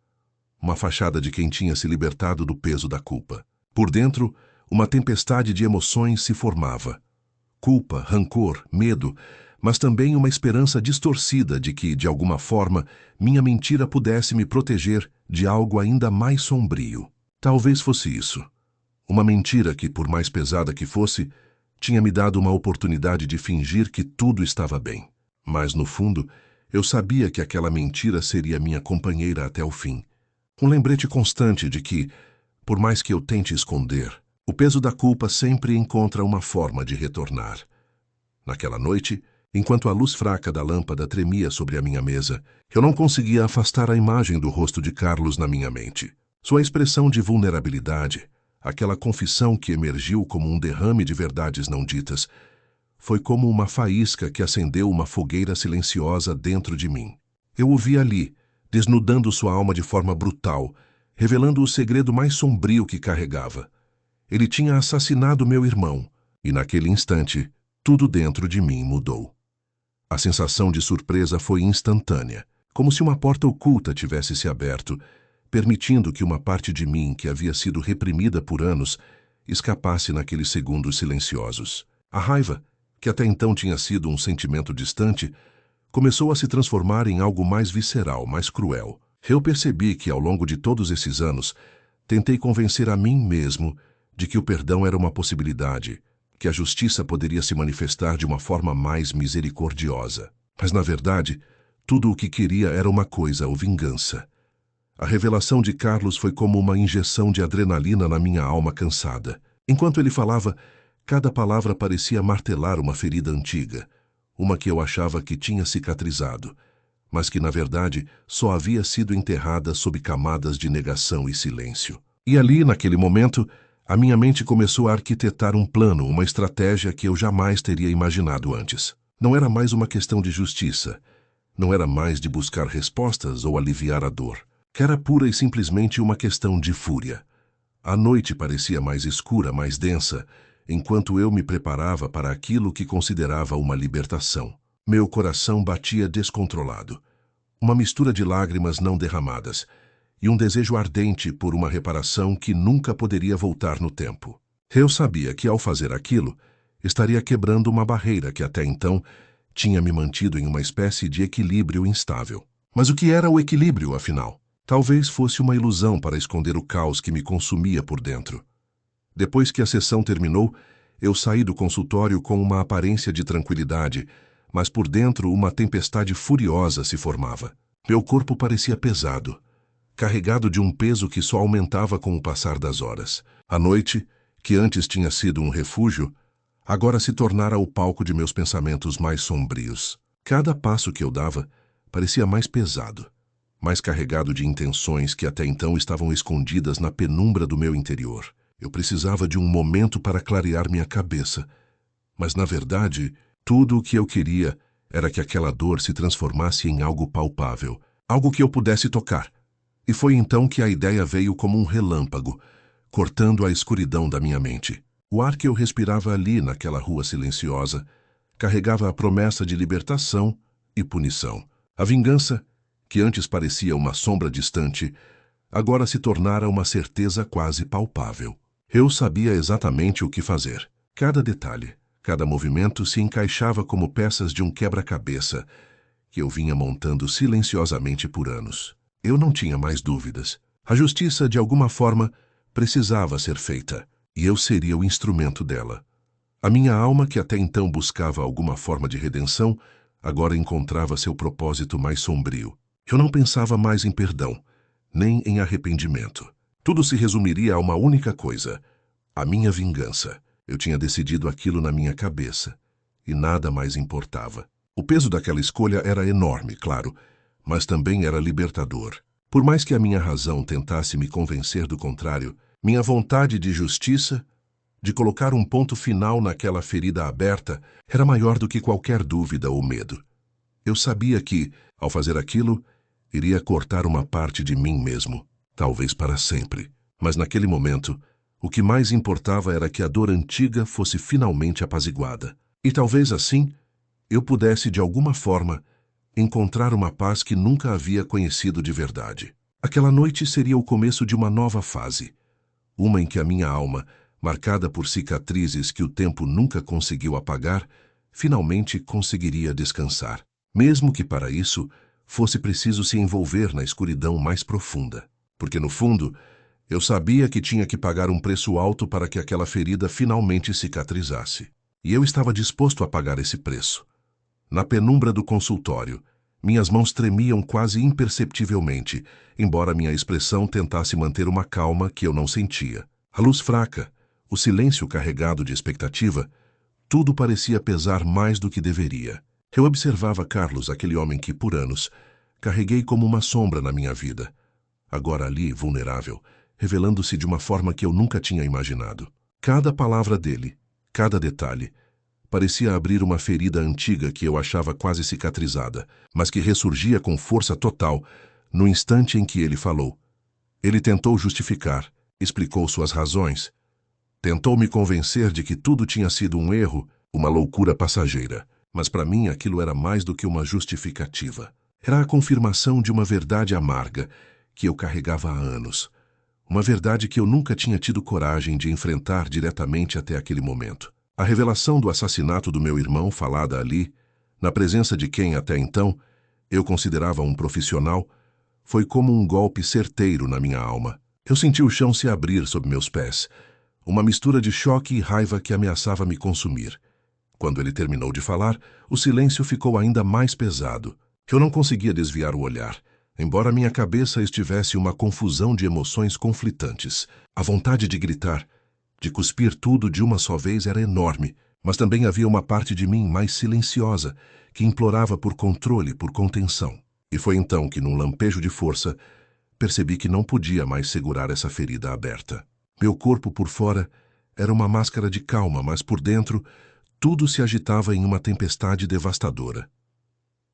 uma fachada de quem tinha se libertado do peso da culpa. Por dentro, uma tempestade de emoções se formava. Culpa, rancor, medo, mas também uma esperança distorcida de que, de alguma forma, minha mentira pudesse me proteger de algo ainda mais sombrio. Talvez fosse isso. Uma mentira que, por mais pesada que fosse, tinha me dado uma oportunidade de fingir que tudo estava bem. Mas, no fundo, eu sabia que aquela mentira seria minha companheira até o fim. Um lembrete constante de que, por mais que eu tente esconder, o peso da culpa sempre encontra uma forma de retornar. Naquela noite, enquanto a luz fraca da lâmpada tremia sobre a minha mesa, eu não conseguia afastar a imagem do rosto de Carlos na minha mente. Sua expressão de vulnerabilidade, aquela confissão que emergiu como um derrame de verdades não ditas, foi como uma faísca que acendeu uma fogueira silenciosa dentro de mim. Eu o vi ali, desnudando sua alma de forma brutal, revelando o segredo mais sombrio que carregava. Ele tinha assassinado meu irmão, e naquele instante, tudo dentro de mim mudou. A sensação de surpresa foi instantânea, como se uma porta oculta tivesse se aberto, permitindo que uma parte de mim, que havia sido reprimida por anos, escapasse naqueles segundos silenciosos. A raiva, que até então tinha sido um sentimento distante, começou a se transformar em algo mais visceral, mais cruel. Eu percebi que, ao longo de todos esses anos, tentei convencer a mim mesmo de que o perdão era uma possibilidade, que a justiça poderia se manifestar de uma forma mais misericordiosa. Mas, na verdade, tudo o que queria era uma coisa, a vingança. A revelação de Carlos foi como uma injeção de adrenalina na minha alma cansada. Enquanto ele falava, cada palavra parecia martelar uma ferida antiga, uma que eu achava que tinha cicatrizado, mas que, na verdade, só havia sido enterrada sob camadas de negação e silêncio. E ali, naquele momento, a minha mente começou a arquitetar um plano, uma estratégia que eu jamais teria imaginado antes. Não era mais uma questão de justiça, não era mais de buscar respostas ou aliviar a dor. Era pura e simplesmente uma questão de fúria. A noite parecia mais escura, mais densa, enquanto eu me preparava para aquilo que considerava uma libertação. Meu coração batia descontrolado. Uma mistura de lágrimas não derramadas e um desejo ardente por uma reparação que nunca poderia voltar no tempo. Eu sabia que, ao fazer aquilo, estaria quebrando uma barreira que até então tinha me mantido em uma espécie de equilíbrio instável. Mas o que era o equilíbrio, afinal? Talvez fosse uma ilusão para esconder o caos que me consumia por dentro. Depois que a sessão terminou, eu saí do consultório com uma aparência de tranquilidade, mas por dentro uma tempestade furiosa se formava. Meu corpo parecia pesado, carregado de um peso que só aumentava com o passar das horas. A noite, que antes tinha sido um refúgio, agora se tornara o palco de meus pensamentos mais sombrios. Cada passo que eu dava parecia mais pesado, mais carregado de intenções que até então estavam escondidas na penumbra do meu interior. Eu precisava de um momento para clarear minha cabeça. Mas, na verdade, tudo o que eu queria era que aquela dor se transformasse em algo palpável, algo que eu pudesse tocar. E foi então que a ideia veio como um relâmpago, cortando a escuridão da minha mente. O ar que eu respirava ali naquela rua silenciosa carregava a promessa de libertação e punição. A vingança, que antes parecia uma sombra distante, agora se tornara uma certeza quase palpável. Eu sabia exatamente o que fazer. Cada detalhe, cada movimento se encaixava como peças de um quebra-cabeça que eu vinha montando silenciosamente por anos. Eu não tinha mais dúvidas. A justiça, de alguma forma, precisava ser feita, e eu seria o instrumento dela. A minha alma, que até então buscava alguma forma de redenção, agora encontrava seu propósito mais sombrio. Eu não pensava mais em perdão, nem em arrependimento. Tudo se resumiria a uma única coisa: a minha vingança. Eu tinha decidido aquilo na minha cabeça, e nada mais importava. O peso daquela escolha era enorme, claro, mas também era libertador. Por mais que a minha razão tentasse me convencer do contrário, minha vontade de justiça, de colocar um ponto final naquela ferida aberta, era maior do que qualquer dúvida ou medo. Eu sabia que, ao fazer aquilo, iria cortar uma parte de mim mesmo, talvez para sempre. Mas naquele momento, o que mais importava era que a dor antiga fosse finalmente apaziguada. E talvez assim, eu pudesse, de alguma forma, encontrar uma paz que nunca havia conhecido de verdade. Aquela noite seria o começo de uma nova fase, uma em que a minha alma, marcada por cicatrizes que o tempo nunca conseguiu apagar, finalmente conseguiria descansar, mesmo que para isso fosse preciso se envolver na escuridão mais profunda. Porque, no fundo, eu sabia que tinha que pagar um preço alto para que aquela ferida finalmente cicatrizasse. E eu estava disposto a pagar esse preço. Na penumbra do consultório, minhas mãos tremiam quase imperceptivelmente, embora minha expressão tentasse manter uma calma que eu não sentia. A luz fraca, o silêncio carregado de expectativa, tudo parecia pesar mais do que deveria. Eu observava Carlos, aquele homem que, por anos, carreguei como uma sombra na minha vida, agora ali, vulnerável, revelando-se de uma forma que eu nunca tinha imaginado. Cada palavra dele, cada detalhe, parecia abrir uma ferida antiga que eu achava quase cicatrizada, mas que ressurgia com força total no instante em que ele falou. Ele tentou justificar, explicou suas razões, tentou me convencer de que tudo tinha sido um erro, uma loucura passageira. Mas para mim aquilo era mais do que uma justificativa. Era a confirmação de uma verdade amarga que eu carregava há anos. Uma verdade que eu nunca tinha tido coragem de enfrentar diretamente até aquele momento. A revelação do assassinato do meu irmão, falada ali, na presença de quem até então eu considerava um profissional, foi como um golpe certeiro na minha alma. Eu senti o chão se abrir sob meus pés, uma mistura de choque e raiva que ameaçava me consumir. Quando ele terminou de falar, o silêncio ficou ainda mais pesado. Eu não conseguia desviar o olhar, embora minha cabeça estivesse uma confusão de emoções conflitantes. A vontade de gritar, de cuspir tudo de uma só vez era enorme, mas também havia uma parte de mim mais silenciosa, que implorava por controle, por contenção. E foi então que, num lampejo de força, percebi que não podia mais segurar essa ferida aberta. Meu corpo por fora era uma máscara de calma, mas por dentro tudo se agitava em uma tempestade devastadora.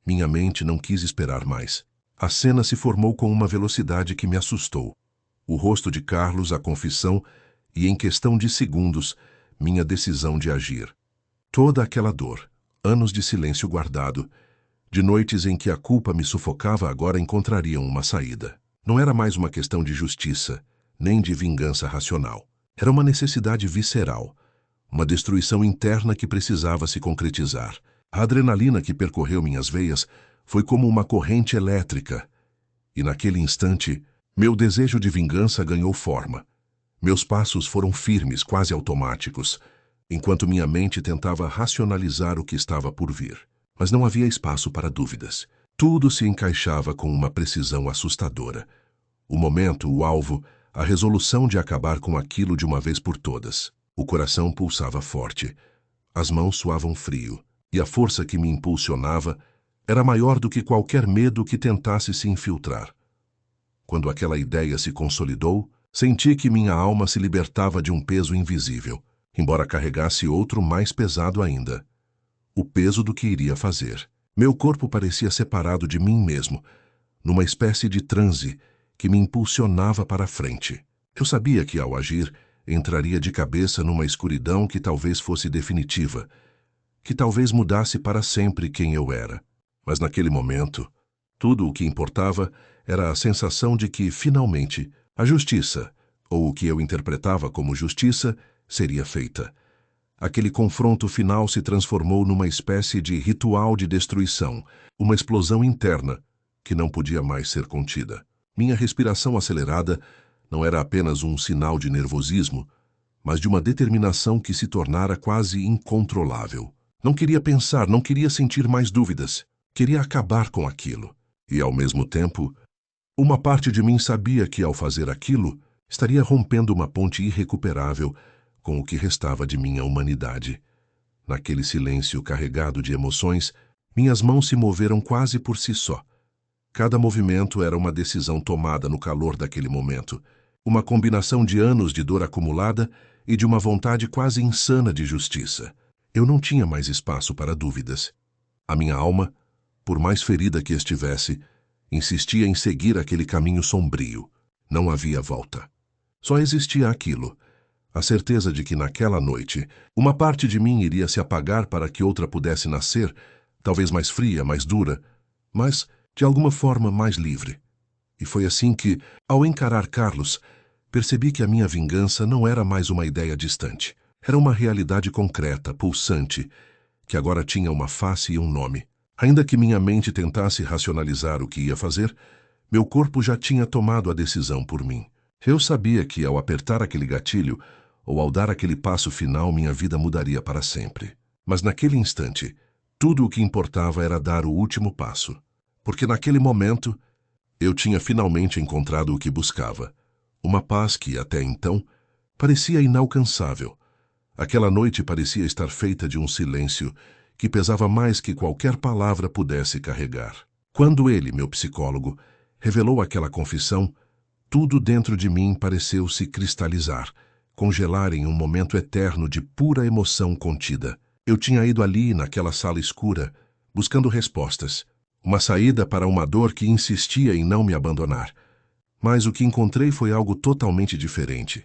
Minha mente não quis esperar mais. A cena se formou com uma velocidade que me assustou. O rosto de Carlos, a confissão e, em questão de segundos, minha decisão de agir. Toda aquela dor, anos de silêncio guardado, de noites em que a culpa me sufocava, agora encontrariam uma saída. Não era mais uma questão de justiça, nem de vingança racional. Era uma necessidade visceral, uma destruição interna que precisava se concretizar. A adrenalina que percorreu minhas veias foi como uma corrente elétrica, e naquele instante, meu desejo de vingança ganhou forma. Meus passos foram firmes, quase automáticos, enquanto minha mente tentava racionalizar o que estava por vir. Mas não havia espaço para dúvidas. Tudo se encaixava com uma precisão assustadora. O momento, o alvo, a resolução de acabar com aquilo de uma vez por todas. O coração pulsava forte, as mãos suavam frio, e a força que me impulsionava era maior do que qualquer medo que tentasse se infiltrar. Quando aquela ideia se consolidou, Senti que minha alma se libertava de um peso invisível, embora carregasse outro mais pesado ainda. O peso do que iria fazer. Meu corpo parecia separado de mim mesmo, numa espécie de transe que me impulsionava para a frente. Eu sabia que, ao agir, entraria de cabeça numa escuridão que talvez fosse definitiva, que talvez mudasse para sempre quem eu era. Mas naquele momento, tudo o que importava era a sensação de que, finalmente, a justiça, ou o que eu interpretava como justiça, seria feita. Aquele confronto final se transformou numa espécie de ritual de destruição, uma explosão interna que não podia mais ser contida. Minha respiração acelerada não era apenas um sinal de nervosismo, mas de uma determinação que se tornara quase incontrolável. Não queria pensar, não queria sentir mais dúvidas. Queria acabar com aquilo. E, ao mesmo tempo, uma parte de mim sabia que, ao fazer aquilo, estaria rompendo uma ponte irrecuperável com o que restava de minha humanidade. Naquele silêncio carregado de emoções, minhas mãos se moveram quase por si só. Cada movimento era uma decisão tomada no calor daquele momento, uma combinação de anos de dor acumulada e de uma vontade quase insana de justiça. Eu não tinha mais espaço para dúvidas. A minha alma, por mais ferida que estivesse, insistia em seguir aquele caminho sombrio. Não havia volta. Só existia aquilo, a certeza de que naquela noite, uma parte de mim iria se apagar para que outra pudesse nascer, talvez mais fria, mais dura, mas, de alguma forma, mais livre. E foi assim que, ao encarar Carlos, percebi que a minha vingança não era mais uma ideia distante. Era uma realidade concreta, pulsante, que agora tinha uma face e um nome. Ainda que minha mente tentasse racionalizar o que ia fazer, meu corpo já tinha tomado a decisão por mim. Eu sabia que, ao apertar aquele gatilho, ou ao dar aquele passo final, minha vida mudaria para sempre. Mas naquele instante, tudo o que importava era dar o último passo. Porque naquele momento, eu tinha finalmente encontrado o que buscava. Uma paz que, até então, parecia inalcançável. Aquela noite parecia estar feita de um silêncio que pesava mais que qualquer palavra pudesse carregar. Quando ele, meu psicólogo, revelou aquela confissão, tudo dentro de mim pareceu se cristalizar, congelar em um momento eterno de pura emoção contida. Eu tinha ido ali, naquela sala escura, buscando respostas, uma saída para uma dor que insistia em não me abandonar. Mas o que encontrei foi algo totalmente diferente.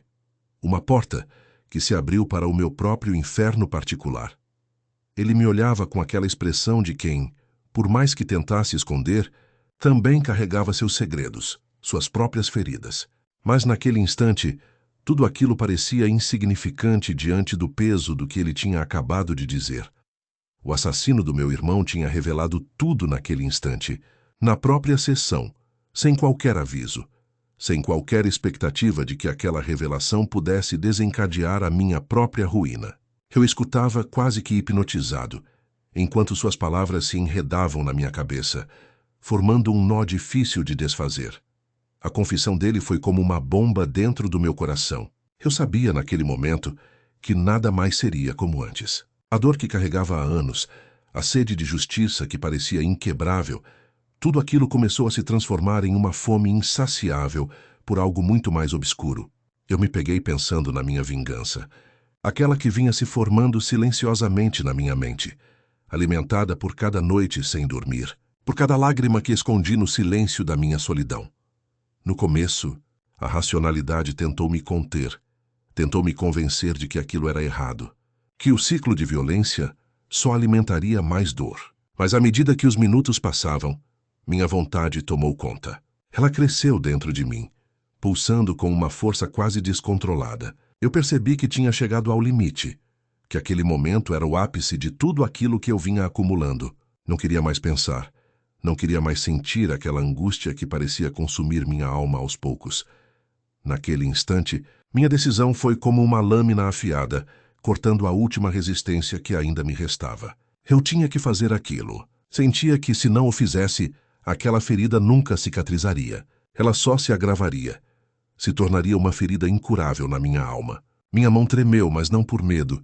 Uma porta que se abriu para o meu próprio inferno particular. Ele me olhava com aquela expressão de quem, por mais que tentasse esconder, também carregava seus segredos, suas próprias feridas. Mas naquele instante, tudo aquilo parecia insignificante diante do peso do que ele tinha acabado de dizer. O assassino do meu irmão tinha revelado tudo naquele instante, na própria sessão, sem qualquer aviso, sem qualquer expectativa de que aquela revelação pudesse desencadear a minha própria ruína. Eu escutava quase que hipnotizado, enquanto suas palavras se enredavam na minha cabeça, formando um nó difícil de desfazer. A confissão dele foi como uma bomba dentro do meu coração. Eu sabia naquele momento que nada mais seria como antes. A dor que carregava há anos, a sede de justiça que parecia inquebrável, tudo aquilo começou a se transformar em uma fome insaciável por algo muito mais obscuro. Eu me peguei pensando na minha vingança, aquela que vinha se formando silenciosamente na minha mente, alimentada por cada noite sem dormir, por cada lágrima que escondi no silêncio da minha solidão. No começo, a racionalidade tentou me conter, tentou me convencer de que aquilo era errado, que o ciclo de violência só alimentaria mais dor. Mas à medida que os minutos passavam, minha vontade tomou conta. Ela cresceu dentro de mim, pulsando com uma força quase descontrolada. Eu percebi que tinha chegado ao limite, que aquele momento era o ápice de tudo aquilo que eu vinha acumulando. Não queria mais pensar, não queria mais sentir aquela angústia que parecia consumir minha alma aos poucos. Naquele instante, minha decisão foi como uma lâmina afiada, cortando a última resistência que ainda me restava. Eu tinha que fazer aquilo. Sentia que, se não o fizesse, aquela ferida nunca cicatrizaria. Ela só se agravaria. Se tornaria uma ferida incurável na minha alma. Minha mão tremeu, mas não por medo,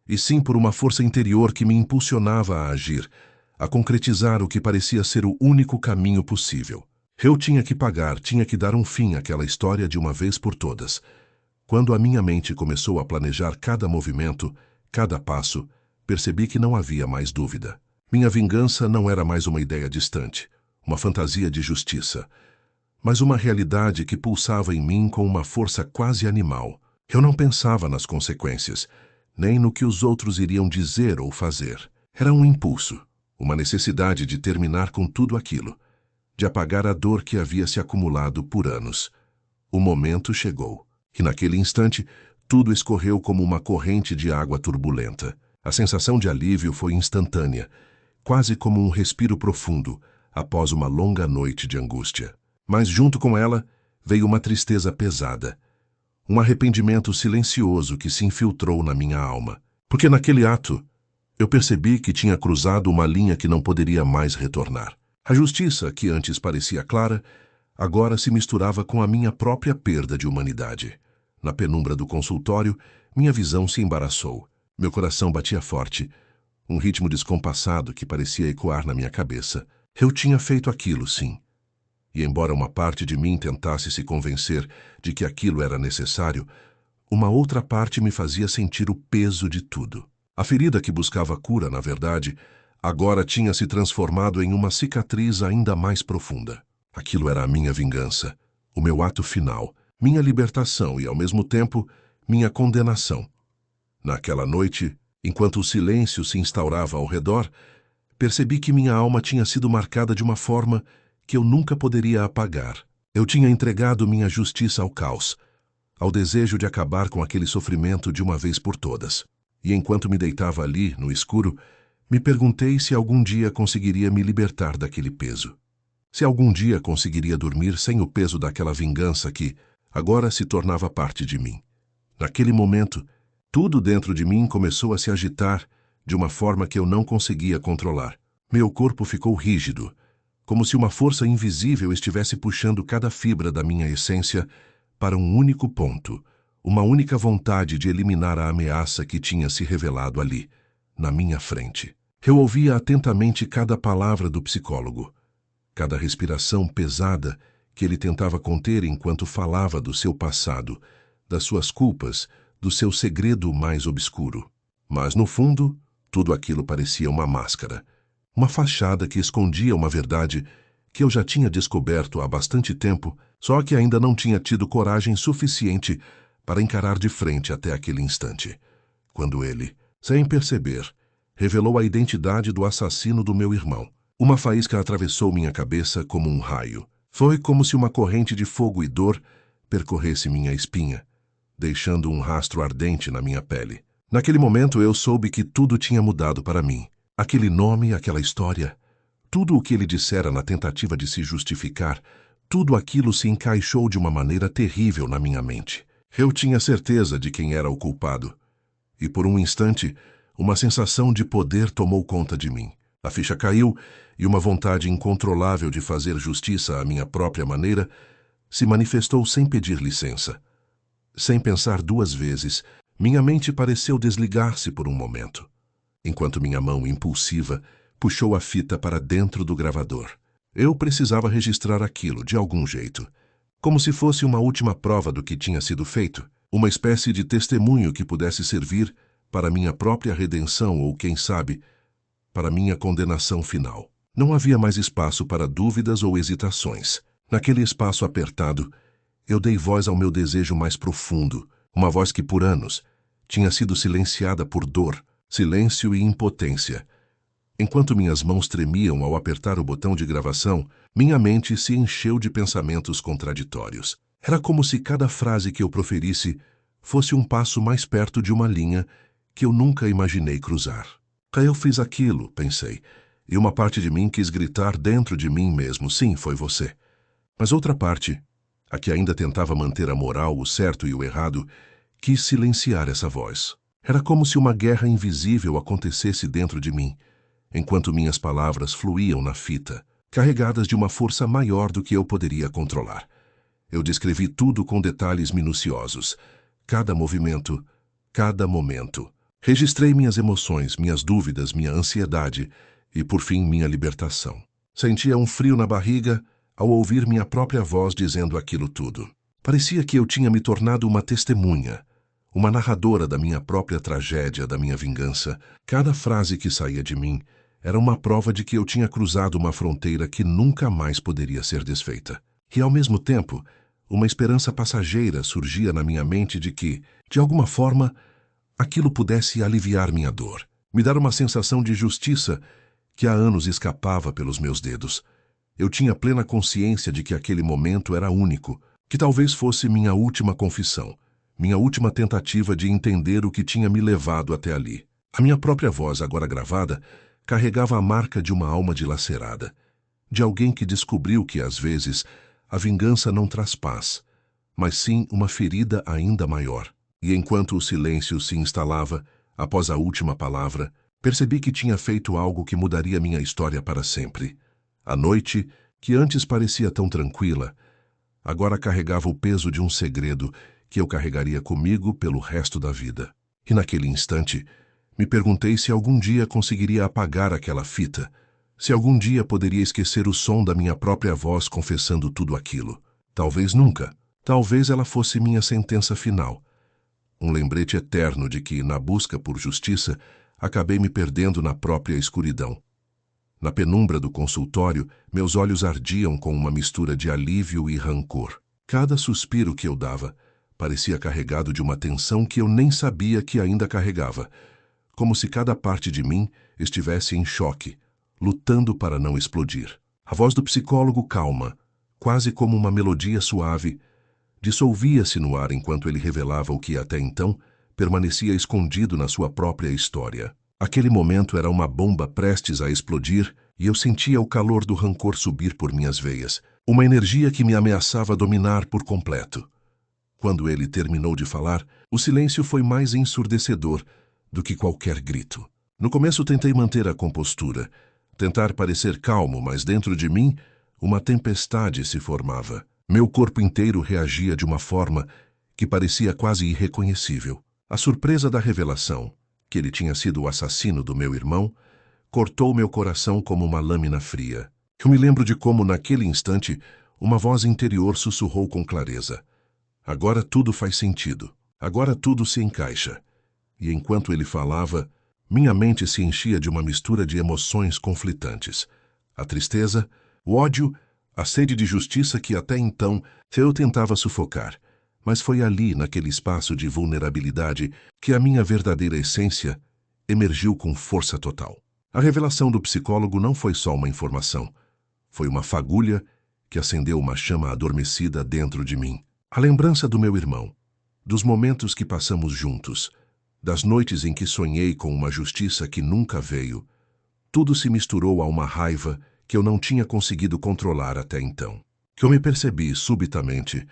e sim por uma força interior que me impulsionava a agir, a concretizar o que parecia ser o único caminho possível. Eu tinha que pagar, tinha que dar um fim àquela história de uma vez por todas. Quando a minha mente começou a planejar cada movimento, cada passo, percebi que não havia mais dúvida. Minha vingança não era mais uma ideia distante, uma fantasia de justiça, mas uma realidade que pulsava em mim com uma força quase animal. Eu não pensava nas consequências, nem no que os outros iriam dizer ou fazer. Era um impulso, uma necessidade de terminar com tudo aquilo, de apagar a dor que havia se acumulado por anos. O momento chegou, e naquele instante, tudo escorreu como uma corrente de água turbulenta. A sensação de alívio foi instantânea, quase como um respiro profundo após uma longa noite de angústia. Mas junto com ela veio uma tristeza pesada, um arrependimento silencioso que se infiltrou na minha alma. Porque naquele ato, eu percebi que tinha cruzado uma linha que não poderia mais retornar. A justiça, que antes parecia clara, agora se misturava com a minha própria perda de humanidade. Na penumbra do consultório, minha visão se embaraçou. Meu coração batia forte, um ritmo descompassado que parecia ecoar na minha cabeça. Eu tinha feito aquilo, sim. E embora uma parte de mim tentasse se convencer de que aquilo era necessário, uma outra parte me fazia sentir o peso de tudo. A ferida que buscava cura, na verdade, agora tinha se transformado em uma cicatriz ainda mais profunda. Aquilo era a minha vingança, o meu ato final, minha libertação e, ao mesmo tempo, minha condenação. Naquela noite, enquanto o silêncio se instaurava ao redor, percebi que minha alma tinha sido marcada de uma forma que eu nunca poderia apagar. Eu tinha entregado minha justiça ao caos, ao desejo de acabar com aquele sofrimento de uma vez por todas. E enquanto me deitava ali, no escuro, me perguntei se algum dia conseguiria me libertar daquele peso. Se algum dia conseguiria dormir sem o peso daquela vingança que agora se tornava parte de mim. Naquele momento, tudo dentro de mim começou a se agitar de uma forma que eu não conseguia controlar. Meu corpo ficou rígido, como se uma força invisível estivesse puxando cada fibra da minha essência para um único ponto, uma única vontade de eliminar a ameaça que tinha se revelado ali, na minha frente. Eu ouvia atentamente cada palavra do psicólogo, cada respiração pesada que ele tentava conter enquanto falava do seu passado, das suas culpas, do seu segredo mais obscuro. Mas, no fundo, tudo aquilo parecia uma máscara, uma fachada que escondia uma verdade que eu já tinha descoberto há bastante tempo, só que ainda não tinha tido coragem suficiente para encarar de frente até aquele instante, quando ele, sem perceber, revelou a identidade do assassino do meu irmão. Uma faísca atravessou minha cabeça como um raio. Foi como se uma corrente de fogo e dor percorresse minha espinha, deixando um rastro ardente na minha pele. Naquele momento eu soube que tudo tinha mudado para mim. Aquele nome, aquela história, tudo o que ele dissera na tentativa de se justificar, tudo aquilo se encaixou de uma maneira terrível na minha mente. Eu tinha certeza de quem era o culpado. E por um instante, uma sensação de poder tomou conta de mim. A ficha caiu e uma vontade incontrolável de fazer justiça à minha própria maneira se manifestou sem pedir licença. Sem pensar duas vezes, minha mente pareceu desligar-se por um momento, enquanto minha mão impulsiva puxou a fita para dentro do gravador. Eu precisava registrar aquilo de algum jeito, como se fosse uma última prova do que tinha sido feito, uma espécie de testemunho que pudesse servir para minha própria redenção ou, quem sabe, para minha condenação final. Não havia mais espaço para dúvidas ou hesitações. Naquele espaço apertado, eu dei voz ao meu desejo mais profundo, uma voz que por anos tinha sido silenciada por dor, silêncio e impotência. Enquanto minhas mãos tremiam ao apertar o botão de gravação, minha mente se encheu de pensamentos contraditórios. Era como se cada frase que eu proferisse fosse um passo mais perto de uma linha que eu nunca imaginei cruzar. Eu fiz aquilo, pensei, e uma parte de mim quis gritar dentro de mim mesmo, sim, foi você. Mas outra parte, a que ainda tentava manter a moral, o certo e o errado, quis silenciar essa voz. Era como se uma guerra invisível acontecesse dentro de mim, enquanto minhas palavras fluíam na fita, carregadas de uma força maior do que eu poderia controlar. Eu descrevi tudo com detalhes minuciosos, cada movimento, cada momento. Registrei minhas emoções, minhas dúvidas, minha ansiedade e, por fim, minha libertação. Sentia um frio na barriga ao ouvir minha própria voz dizendo aquilo tudo. Parecia que eu tinha me tornado uma testemunha, uma narradora da minha própria tragédia, da minha vingança. Cada frase que saía de mim era uma prova de que eu tinha cruzado uma fronteira que nunca mais poderia ser desfeita. E, ao mesmo tempo, uma esperança passageira surgia na minha mente de que, de alguma forma, aquilo pudesse aliviar minha dor, me dar uma sensação de justiça que há anos escapava pelos meus dedos. Eu tinha plena consciência de que aquele momento era único, que talvez fosse minha última confissão, minha última tentativa de entender o que tinha me levado até ali. A minha própria voz, agora gravada, carregava a marca de uma alma dilacerada, de alguém que descobriu que, às vezes, a vingança não traz paz, mas sim uma ferida ainda maior. E enquanto o silêncio se instalava, após a última palavra, percebi que tinha feito algo que mudaria minha história para sempre. A noite, que antes parecia tão tranquila, agora carregava o peso de um segredo que eu carregaria comigo pelo resto da vida. E naquele instante, me perguntei se algum dia conseguiria apagar aquela fita, se algum dia poderia esquecer o som da minha própria voz confessando tudo aquilo. Talvez nunca. Talvez ela fosse minha sentença final. Um lembrete eterno de que, na busca por justiça, acabei me perdendo na própria escuridão. Na penumbra do consultório, meus olhos ardiam com uma mistura de alívio e rancor. Cada suspiro que eu dava parecia carregado de uma tensão que eu nem sabia que ainda carregava, como se cada parte de mim estivesse em choque, lutando para não explodir. A voz do psicólogo, calma, quase como uma melodia suave, dissolvia-se no ar enquanto ele revelava o que até então permanecia escondido na sua própria história. Aquele momento era uma bomba prestes a explodir e eu sentia o calor do rancor subir por minhas veias, uma energia que me ameaçava dominar por completo. Quando ele terminou de falar, o silêncio foi mais ensurdecedor do que qualquer grito. No começo tentei manter a compostura, tentar parecer calmo, mas dentro de mim uma tempestade se formava. Meu corpo inteiro reagia de uma forma que parecia quase irreconhecível. A surpresa da revelação, que ele tinha sido o assassino do meu irmão, cortou meu coração como uma lâmina fria. Eu me lembro de como, naquele instante, uma voz interior sussurrou com clareza. Agora tudo faz sentido. Agora tudo se encaixa. E enquanto ele falava, minha mente se enchia de uma mistura de emoções conflitantes. A tristeza, o ódio, a sede de justiça que até então eu tentava sufocar. Mas foi ali, naquele espaço de vulnerabilidade, que a minha verdadeira essência emergiu com força total. A revelação do psicólogo não foi só uma informação. Foi uma fagulha que acendeu uma chama adormecida dentro de mim. A lembrança do meu irmão, dos momentos que passamos juntos, das noites em que sonhei com uma justiça que nunca veio, tudo se misturou a uma raiva que eu não tinha conseguido controlar até então. Que eu me percebi, subitamente,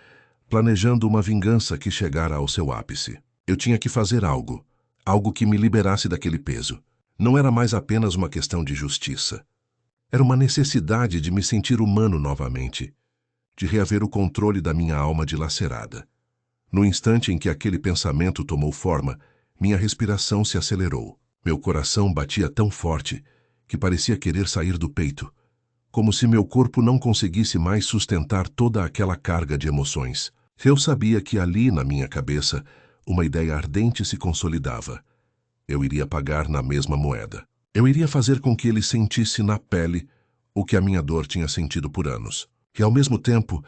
planejando uma vingança que chegara ao seu ápice. Eu tinha que fazer algo, algo que me liberasse daquele peso. Não era mais apenas uma questão de justiça. Era uma necessidade de me sentir humano novamente, de reaver o controle da minha alma dilacerada. No instante em que aquele pensamento tomou forma, minha respiração se acelerou. Meu coração batia tão forte que parecia querer sair do peito, como se meu corpo não conseguisse mais sustentar toda aquela carga de emoções. Eu sabia que ali, na minha cabeça, uma ideia ardente se consolidava. Eu iria pagar na mesma moeda. Eu iria fazer com que ele sentisse na pele o que a minha dor tinha sentido por anos. E, ao mesmo tempo,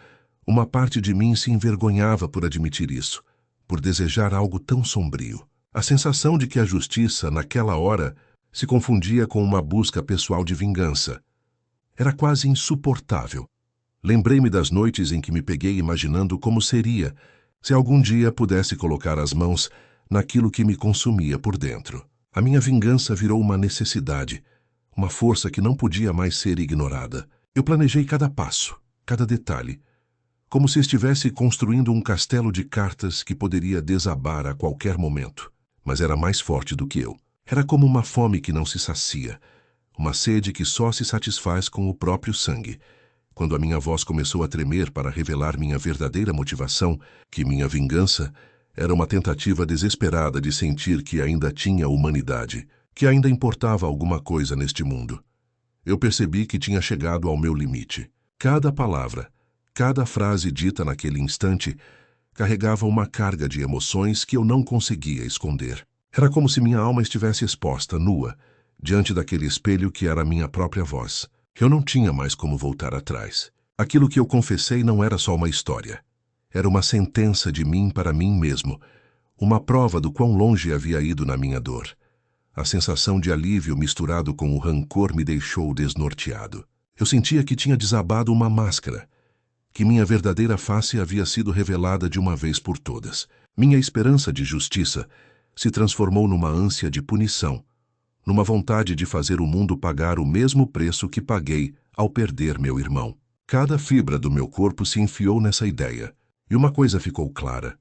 uma parte de mim se envergonhava por admitir isso, por desejar algo tão sombrio. A sensação de que a justiça, naquela hora, se confundia com uma busca pessoal de vingança. Era quase insuportável. Lembrei-me das noites em que me peguei imaginando como seria se algum dia pudesse colocar as mãos naquilo que me consumia por dentro. A minha vingança virou uma necessidade, uma força que não podia mais ser ignorada. Eu planejei cada passo, cada detalhe, como se estivesse construindo um castelo de cartas que poderia desabar a qualquer momento. Mas era mais forte do que eu. Era como uma fome que não se sacia, uma sede que só se satisfaz com o próprio sangue. Quando a minha voz começou a tremer para revelar minha verdadeira motivação, que minha vingança era uma tentativa desesperada de sentir que ainda tinha humanidade, que ainda importava alguma coisa neste mundo. Eu percebi que tinha chegado ao meu limite. Cada palavra, cada frase dita naquele instante, carregava uma carga de emoções que eu não conseguia esconder. Era como se minha alma estivesse exposta, nua, diante daquele espelho que era a minha própria voz. Eu não tinha mais como voltar atrás. Aquilo que eu confessei não era só uma história. Era uma sentença de mim para mim mesmo, uma prova do quão longe havia ido na minha dor. A sensação de alívio misturado com o rancor me deixou desnorteado. Eu sentia que tinha desabado uma máscara, que minha verdadeira face havia sido revelada de uma vez por todas. Minha esperança de justiça se transformou numa ânsia de punição, numa vontade de fazer o mundo pagar o mesmo preço que paguei ao perder meu irmão. Cada fibra do meu corpo se enfiou nessa ideia, e uma coisa ficou clara.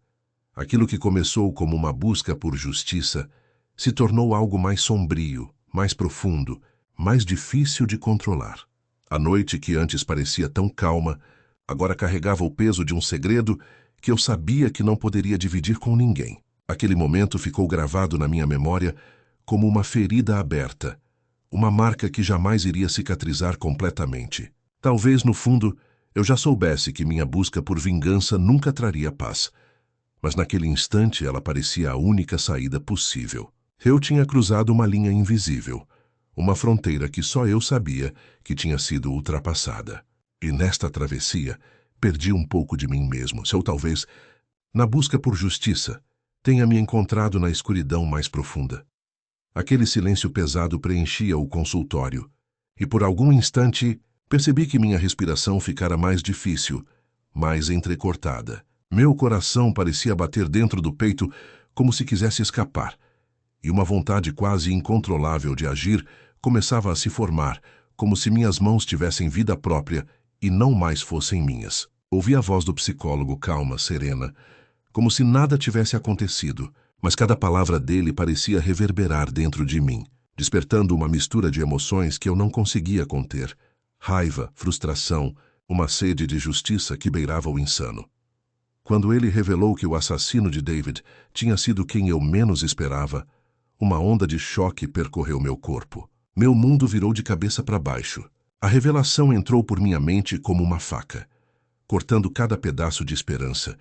Aquilo que começou como uma busca por justiça se tornou algo mais sombrio, mais profundo, mais difícil de controlar. A noite que antes parecia tão calma, agora carregava o peso de um segredo que eu sabia que não poderia dividir com ninguém. Aquele momento ficou gravado na minha memória como uma ferida aberta, uma marca que jamais iria cicatrizar completamente. Talvez, no fundo, eu já soubesse que minha busca por vingança nunca traria paz, mas naquele instante ela parecia a única saída possível. Eu tinha cruzado uma linha invisível, uma fronteira que só eu sabia que tinha sido ultrapassada. E nesta travessia, perdi um pouco de mim mesmo. Se eu talvez, na busca por justiça, tenha me encontrado na escuridão mais profunda. Aquele silêncio pesado preenchia o consultório, e por algum instante percebi que minha respiração ficara mais difícil, mais entrecortada. Meu coração parecia bater dentro do peito como se quisesse escapar, e uma vontade quase incontrolável de agir começava a se formar, como se minhas mãos tivessem vida própria e não mais fossem minhas. Ouvi a voz do psicólogo calma, serena, como se nada tivesse acontecido, mas cada palavra dele parecia reverberar dentro de mim, despertando uma mistura de emoções que eu não conseguia conter. Raiva, frustração, uma sede de justiça que beirava o insano. Quando ele revelou que o assassino de David tinha sido quem eu menos esperava, uma onda de choque percorreu meu corpo. Meu mundo virou de cabeça para baixo. A revelação entrou por minha mente como uma faca, cortando cada pedaço de esperança,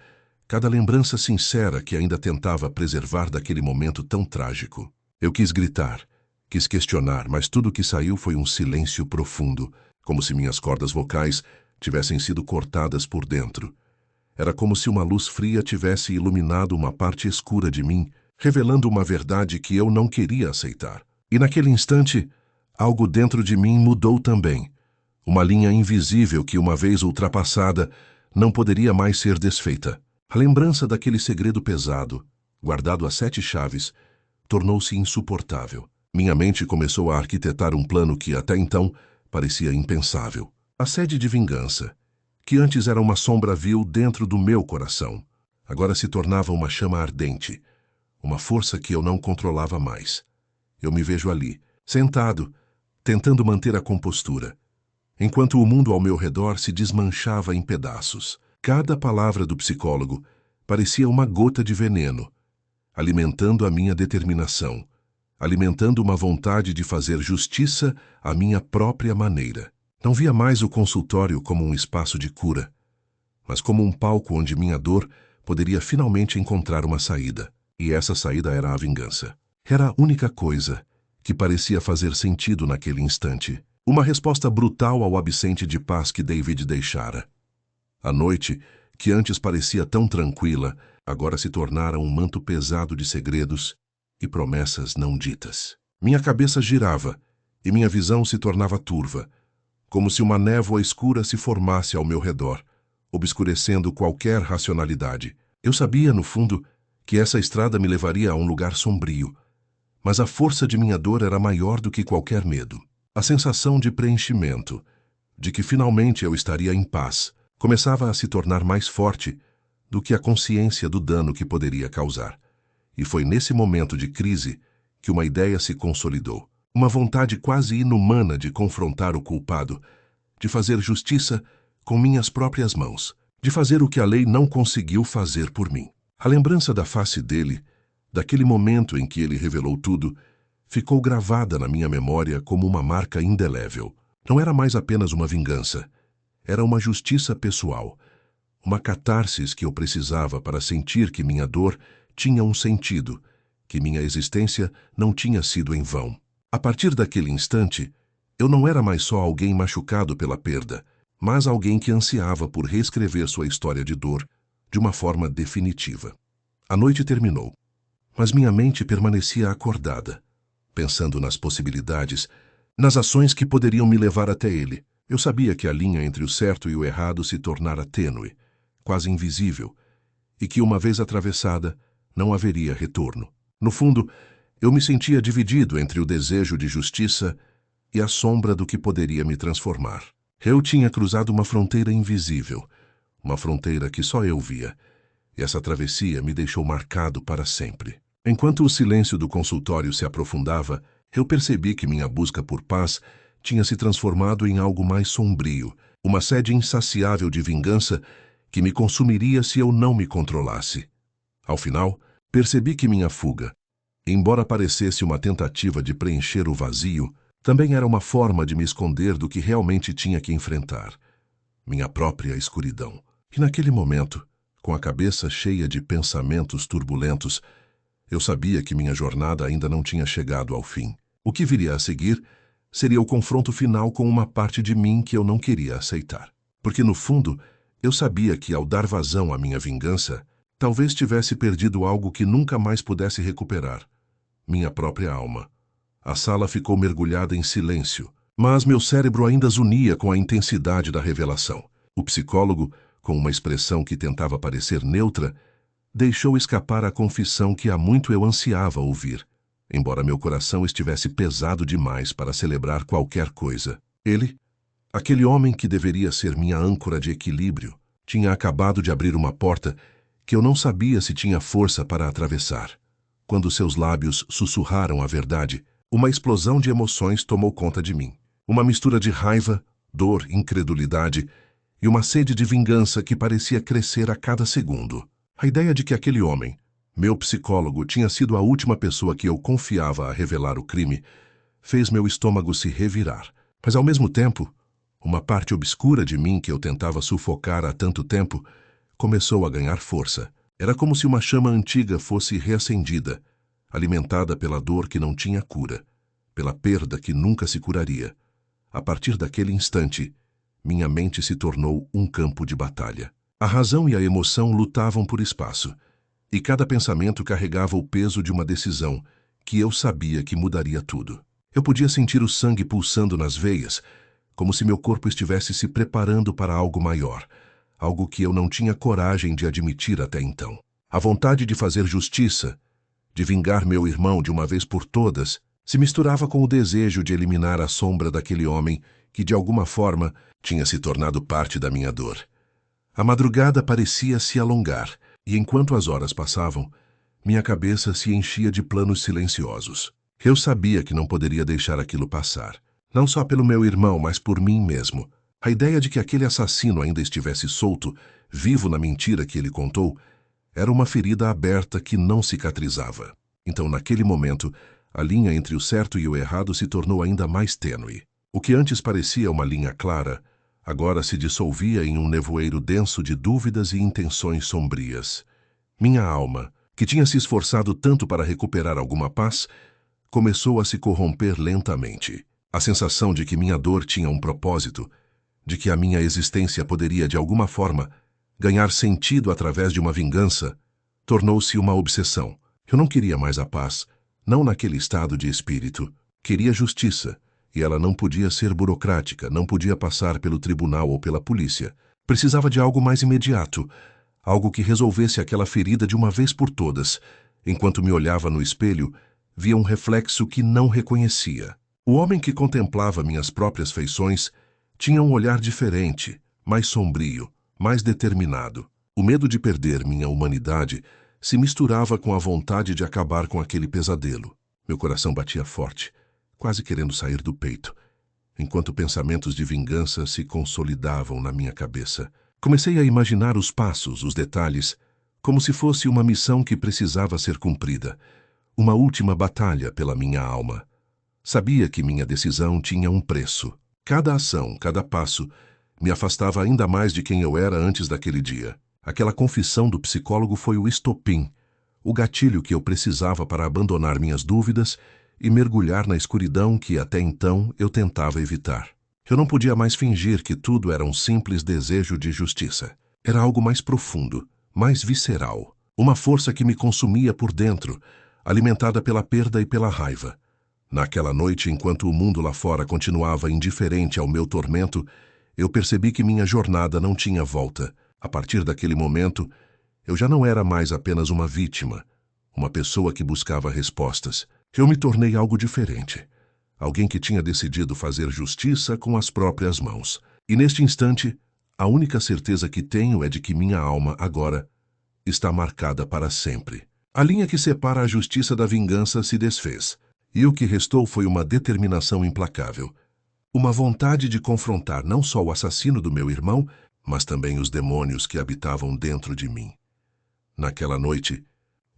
cada lembrança sincera que ainda tentava preservar daquele momento tão trágico. Eu quis gritar, quis questionar, mas tudo o que saiu foi um silêncio profundo, como se minhas cordas vocais tivessem sido cortadas por dentro. Era como se uma luz fria tivesse iluminado uma parte escura de mim, revelando uma verdade que eu não queria aceitar. E naquele instante, algo dentro de mim mudou também. Uma linha invisível que, uma vez ultrapassada, não poderia mais ser desfeita. A lembrança daquele segredo pesado, guardado a 7 chaves, tornou-se insuportável. Minha mente começou a arquitetar um plano que, até então, parecia impensável. A sede de vingança, que antes era uma sombra vil dentro do meu coração, agora se tornava uma chama ardente, uma força que eu não controlava mais. Eu me vejo ali, sentado, tentando manter a compostura, enquanto o mundo ao meu redor se desmanchava em pedaços. Cada palavra do psicólogo parecia uma gota de veneno, alimentando a minha determinação, alimentando uma vontade de fazer justiça à minha própria maneira. Não via mais o consultório como um espaço de cura, mas como um palco onde minha dor poderia finalmente encontrar uma saída. E essa saída era a vingança. Era a única coisa que parecia fazer sentido naquele instante. Uma resposta brutal ao absente de paz que David deixara. A noite, que antes parecia tão tranquila, agora se tornara um manto pesado de segredos e promessas não ditas. Minha cabeça girava e minha visão se tornava turva, como se uma névoa escura se formasse ao meu redor, obscurecendo qualquer racionalidade. Eu sabia, no fundo, que essa estrada me levaria a um lugar sombrio, mas a força de minha dor era maior do que qualquer medo. A sensação de preenchimento, de que finalmente eu estaria em paz, começava a se tornar mais forte do que a consciência do dano que poderia causar. E foi nesse momento de crise que uma ideia se consolidou. Uma vontade quase inumana de confrontar o culpado, de fazer justiça com minhas próprias mãos, de fazer o que a lei não conseguiu fazer por mim. A lembrança da face dele, daquele momento em que ele revelou tudo, ficou gravada na minha memória como uma marca indelével. Não era mais apenas uma vingança. Era uma justiça pessoal, uma catarse que eu precisava para sentir que minha dor tinha um sentido, que minha existência não tinha sido em vão. A partir daquele instante, eu não era mais só alguém machucado pela perda, mas alguém que ansiava por reescrever sua história de dor de uma forma definitiva. A noite terminou, mas minha mente permanecia acordada, pensando nas possibilidades, nas ações que poderiam me levar até ele. Eu sabia que a linha entre o certo e o errado se tornara tênue, quase invisível, e que, uma vez atravessada, não haveria retorno. No fundo, eu me sentia dividido entre o desejo de justiça e a sombra do que poderia me transformar. Eu tinha cruzado uma fronteira invisível, uma fronteira que só eu via, e essa travessia me deixou marcado para sempre. Enquanto o silêncio do consultório se aprofundava, eu percebi que minha busca por paz tinha se transformado em algo mais sombrio, uma sede insaciável de vingança que me consumiria se eu não me controlasse. Ao final, percebi que minha fuga, embora parecesse uma tentativa de preencher o vazio, também era uma forma de me esconder do que realmente tinha que enfrentar, minha própria escuridão. E naquele momento, com a cabeça cheia de pensamentos turbulentos, eu sabia que minha jornada ainda não tinha chegado ao fim. O que viria a seguir seria o confronto final com uma parte de mim que eu não queria aceitar. Porque, no fundo, eu sabia que, ao dar vazão à minha vingança, talvez tivesse perdido algo que nunca mais pudesse recuperar: minha própria alma. A sala ficou mergulhada em silêncio, mas meu cérebro ainda zunia com a intensidade da revelação. O psicólogo, com uma expressão que tentava parecer neutra, deixou escapar a confissão que há muito eu ansiava ouvir, embora meu coração estivesse pesado demais para celebrar qualquer coisa. Ele, aquele homem que deveria ser minha âncora de equilíbrio, tinha acabado de abrir uma porta que eu não sabia se tinha força para atravessar. Quando seus lábios sussurraram a verdade, uma explosão de emoções tomou conta de mim. Uma mistura de raiva, dor, incredulidade e uma sede de vingança que parecia crescer a cada segundo. A ideia de que aquele homem, meu psicólogo, tinha sido a última pessoa que eu confiava a revelar o crime fez meu estômago se revirar. Mas, ao mesmo tempo, uma parte obscura de mim que eu tentava sufocar há tanto tempo começou a ganhar força. Era como se uma chama antiga fosse reacendida, alimentada pela dor que não tinha cura, pela perda que nunca se curaria. A partir daquele instante, minha mente se tornou um campo de batalha. A razão e a emoção lutavam por espaço, e cada pensamento carregava o peso de uma decisão que eu sabia que mudaria tudo. Eu podia sentir o sangue pulsando nas veias, como se meu corpo estivesse se preparando para algo maior, algo que eu não tinha coragem de admitir até então. A vontade de fazer justiça, de vingar meu irmão de uma vez por todas, se misturava com o desejo de eliminar a sombra daquele homem que, de alguma forma, tinha se tornado parte da minha dor. A madrugada parecia se alongar, e enquanto as horas passavam, minha cabeça se enchia de planos silenciosos. Eu sabia que não poderia deixar aquilo passar, não só pelo meu irmão, mas por mim mesmo. A ideia de que aquele assassino ainda estivesse solto, vivo na mentira que ele contou, era uma ferida aberta que não cicatrizava. Então, naquele momento, a linha entre o certo e o errado se tornou ainda mais tênue. O que antes parecia uma linha clara, agora se dissolvia em um nevoeiro denso de dúvidas e intenções sombrias. Minha alma, que tinha se esforçado tanto para recuperar alguma paz, começou a se corromper lentamente. A sensação de que minha dor tinha um propósito, de que a minha existência poderia, de alguma forma, ganhar sentido através de uma vingança, tornou-se uma obsessão. Eu não queria mais a paz, não naquele estado de espírito. Queria justiça, e ela não podia ser burocrática, não podia passar pelo tribunal ou pela polícia. Precisava de algo mais imediato, algo que resolvesse aquela ferida de uma vez por todas. Enquanto me olhava no espelho, via um reflexo que não reconhecia. O homem que contemplava minhas próprias feições tinha um olhar diferente, mais sombrio, mais determinado. O medo de perder minha humanidade se misturava com a vontade de acabar com aquele pesadelo. Meu coração batia forte, quase querendo sair do peito, enquanto pensamentos de vingança se consolidavam na minha cabeça. Comecei a imaginar os passos, os detalhes, como se fosse uma missão que precisava ser cumprida, uma última batalha pela minha alma. Sabia que minha decisão tinha um preço. Cada ação, cada passo, Me afastava ainda mais de quem eu era antes daquele dia. Aquela confissão do psicólogo foi o estopim, o gatilho que eu precisava para abandonar minhas dúvidas e mergulhar na escuridão que até então eu tentava evitar. Eu não podia mais fingir que tudo era um simples desejo de justiça. Era algo mais profundo, mais visceral. Uma força que me consumia por dentro, alimentada pela perda e pela raiva. Naquela noite, enquanto o mundo lá fora continuava indiferente ao meu tormento, eu percebi que minha jornada não tinha volta. A partir daquele momento, eu já não era mais apenas uma vítima, uma pessoa que buscava respostas. Eu me tornei algo diferente. Alguém que tinha decidido fazer justiça com as próprias mãos. E neste instante, a única certeza que tenho é de que minha alma, agora, está marcada para sempre. A linha que separa a justiça da vingança se desfez, e o que restou foi uma determinação implacável. Uma vontade de confrontar não só o assassino do meu irmão, mas também os demônios que habitavam dentro de mim. Naquela noite,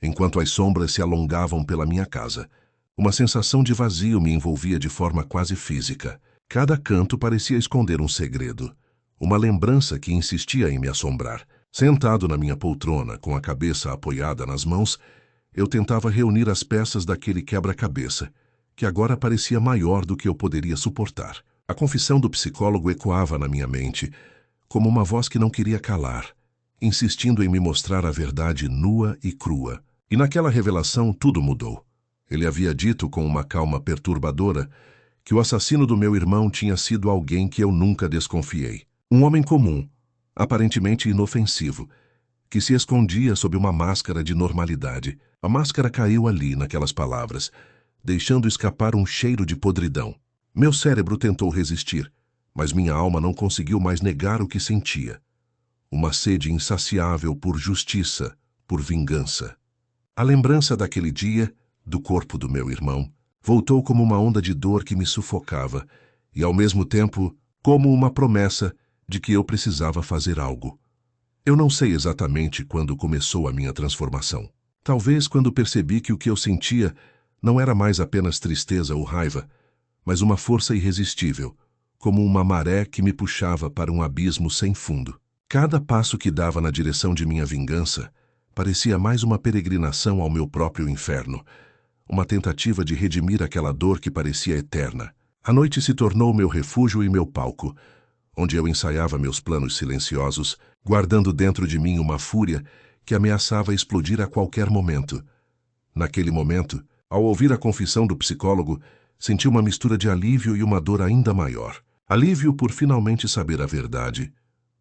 enquanto as sombras se alongavam pela minha casa, uma sensação de vazio me envolvia de forma quase física. Cada canto parecia esconder um segredo, uma lembrança que insistia em me assombrar. Sentado na minha poltrona, com a cabeça apoiada nas mãos, eu tentava reunir as peças daquele quebra-cabeça, que agora parecia maior do que eu poderia suportar. A confissão do psicólogo ecoava na minha mente, como uma voz que não queria calar, insistindo em me mostrar a verdade nua e crua. E naquela revelação tudo mudou. Ele havia dito com uma calma perturbadora que o assassino do meu irmão tinha sido alguém que eu nunca desconfiei. Um homem comum, aparentemente inofensivo, que se escondia sob uma máscara de normalidade. A máscara caiu ali, naquelas palavras, deixando escapar um cheiro de podridão. Meu cérebro tentou resistir, mas minha alma não conseguiu mais negar o que sentia. Uma sede insaciável por justiça, por vingança. A lembrança daquele dia, do corpo do meu irmão, voltou como uma onda de dor que me sufocava e, ao mesmo tempo, como uma promessa de que eu precisava fazer algo. Eu não sei exatamente quando começou a minha transformação. Talvez quando percebi que o que eu sentia não era mais apenas tristeza ou raiva, mas uma força irresistível, como uma maré que me puxava para um abismo sem fundo. Cada passo que dava na direção de minha vingança parecia mais uma peregrinação ao meu próprio inferno, uma tentativa de redimir aquela dor que parecia eterna. A noite se tornou meu refúgio e meu palco, onde eu ensaiava meus planos silenciosos, guardando dentro de mim uma fúria que ameaçava explodir a qualquer momento. Naquele momento, ao ouvir a confissão do psicólogo, senti uma mistura de alívio e uma dor ainda maior. Alívio por finalmente saber a verdade,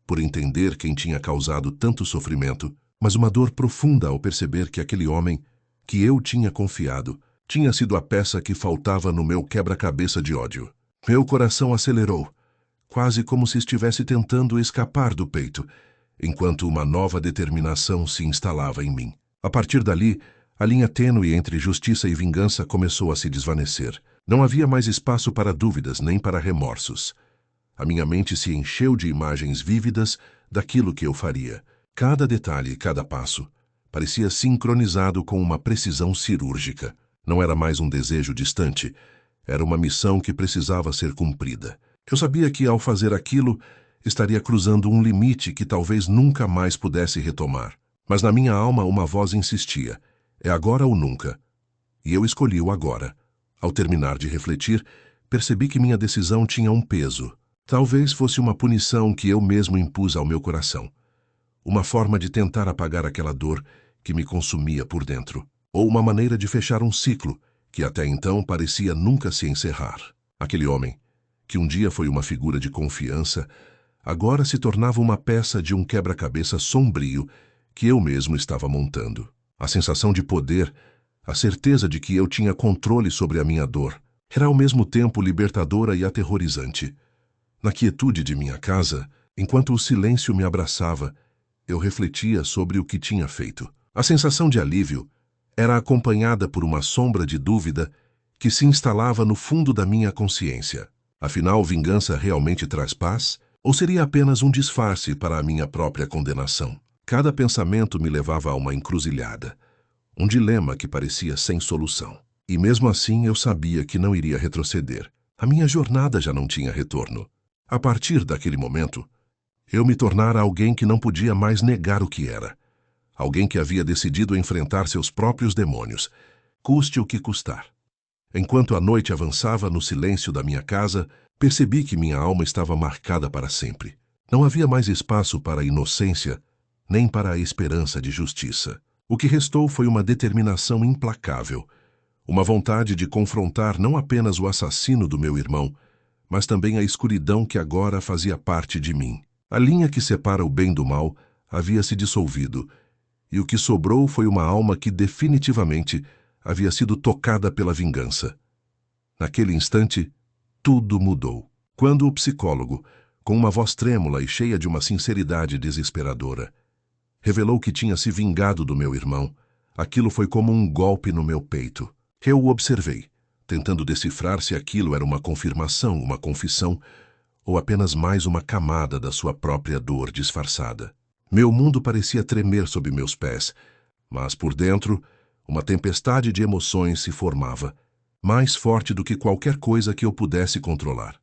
por entender quem tinha causado tanto sofrimento, mas uma dor profunda ao perceber que aquele homem, que eu tinha confiado, tinha sido a peça que faltava no meu quebra-cabeça de ódio. Meu coração acelerou, quase como se estivesse tentando escapar do peito, enquanto uma nova determinação se instalava em mim. A partir dali, a linha tênue entre justiça e vingança começou a se desvanecer. Não havia mais espaço para dúvidas nem para remorsos. A minha mente se encheu de imagens vívidas daquilo que eu faria. Cada detalhe, cada passo, parecia sincronizado com uma precisão cirúrgica. Não era mais um desejo distante, era uma missão que precisava ser cumprida. Eu sabia que, ao fazer aquilo, estaria cruzando um limite que talvez nunca mais pudesse retomar. Mas na minha alma uma voz insistia: é agora ou nunca. E eu escolhi o agora. Ao terminar de refletir, percebi que minha decisão tinha um peso. Talvez fosse uma punição que eu mesmo impus ao meu coração. Uma forma de tentar apagar aquela dor que me consumia por dentro. Ou uma maneira de fechar um ciclo que até então parecia nunca se encerrar. Aquele homem, que um dia foi uma figura de confiança, agora se tornava uma peça de um quebra-cabeça sombrio que eu mesmo estava montando. A sensação de poder, a certeza de que eu tinha controle sobre a minha dor, era ao mesmo tempo libertadora e aterrorizante. Na quietude de minha casa, enquanto o silêncio me abraçava, eu refletia sobre o que tinha feito. A sensação de alívio era acompanhada por uma sombra de dúvida que se instalava no fundo da minha consciência. Afinal, vingança realmente traz paz? Ou seria apenas um disfarce para a minha própria condenação? Cada pensamento me levava a uma encruzilhada, um dilema que parecia sem solução. E mesmo assim eu sabia que não iria retroceder. A minha jornada já não tinha retorno. A partir daquele momento, eu me tornara alguém que não podia mais negar o que era. Alguém que havia decidido enfrentar seus próprios demônios, custe o que custar. Enquanto a noite avançava no silêncio da minha casa, percebi que minha alma estava marcada para sempre. Não havia mais espaço para a inocência, nem para a esperança de justiça. O que restou foi uma determinação implacável, uma vontade de confrontar não apenas o assassino do meu irmão, mas também a escuridão que agora fazia parte de mim. A linha que separa o bem do mal havia se dissolvido, e o que sobrou foi uma alma que definitivamente havia sido tocada pela vingança. Naquele instante, tudo mudou. Quando o psicólogo, com uma voz trêmula e cheia de uma sinceridade desesperadora, revelou que tinha se vingado do meu irmão, aquilo foi como um golpe no meu peito. Eu o observei, tentando decifrar se aquilo era uma confirmação, uma confissão, ou apenas mais uma camada da sua própria dor disfarçada. Meu mundo parecia tremer sob meus pés, mas por dentro, uma tempestade de emoções se formava, mais forte do que qualquer coisa que eu pudesse controlar.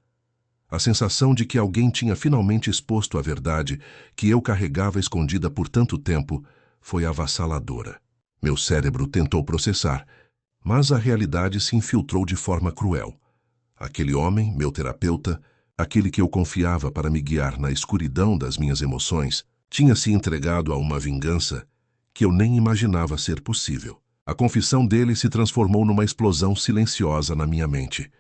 A sensação de que alguém tinha finalmente exposto a verdade que eu carregava escondida por tanto tempo foi avassaladora. Meu cérebro tentou processar, mas a realidade se infiltrou de forma cruel. Aquele homem, meu terapeuta, aquele que eu confiava para me guiar na escuridão das minhas emoções, tinha se entregado a uma vingança que eu nem imaginava ser possível. A confissão dele se transformou numa explosão silenciosa na minha mente.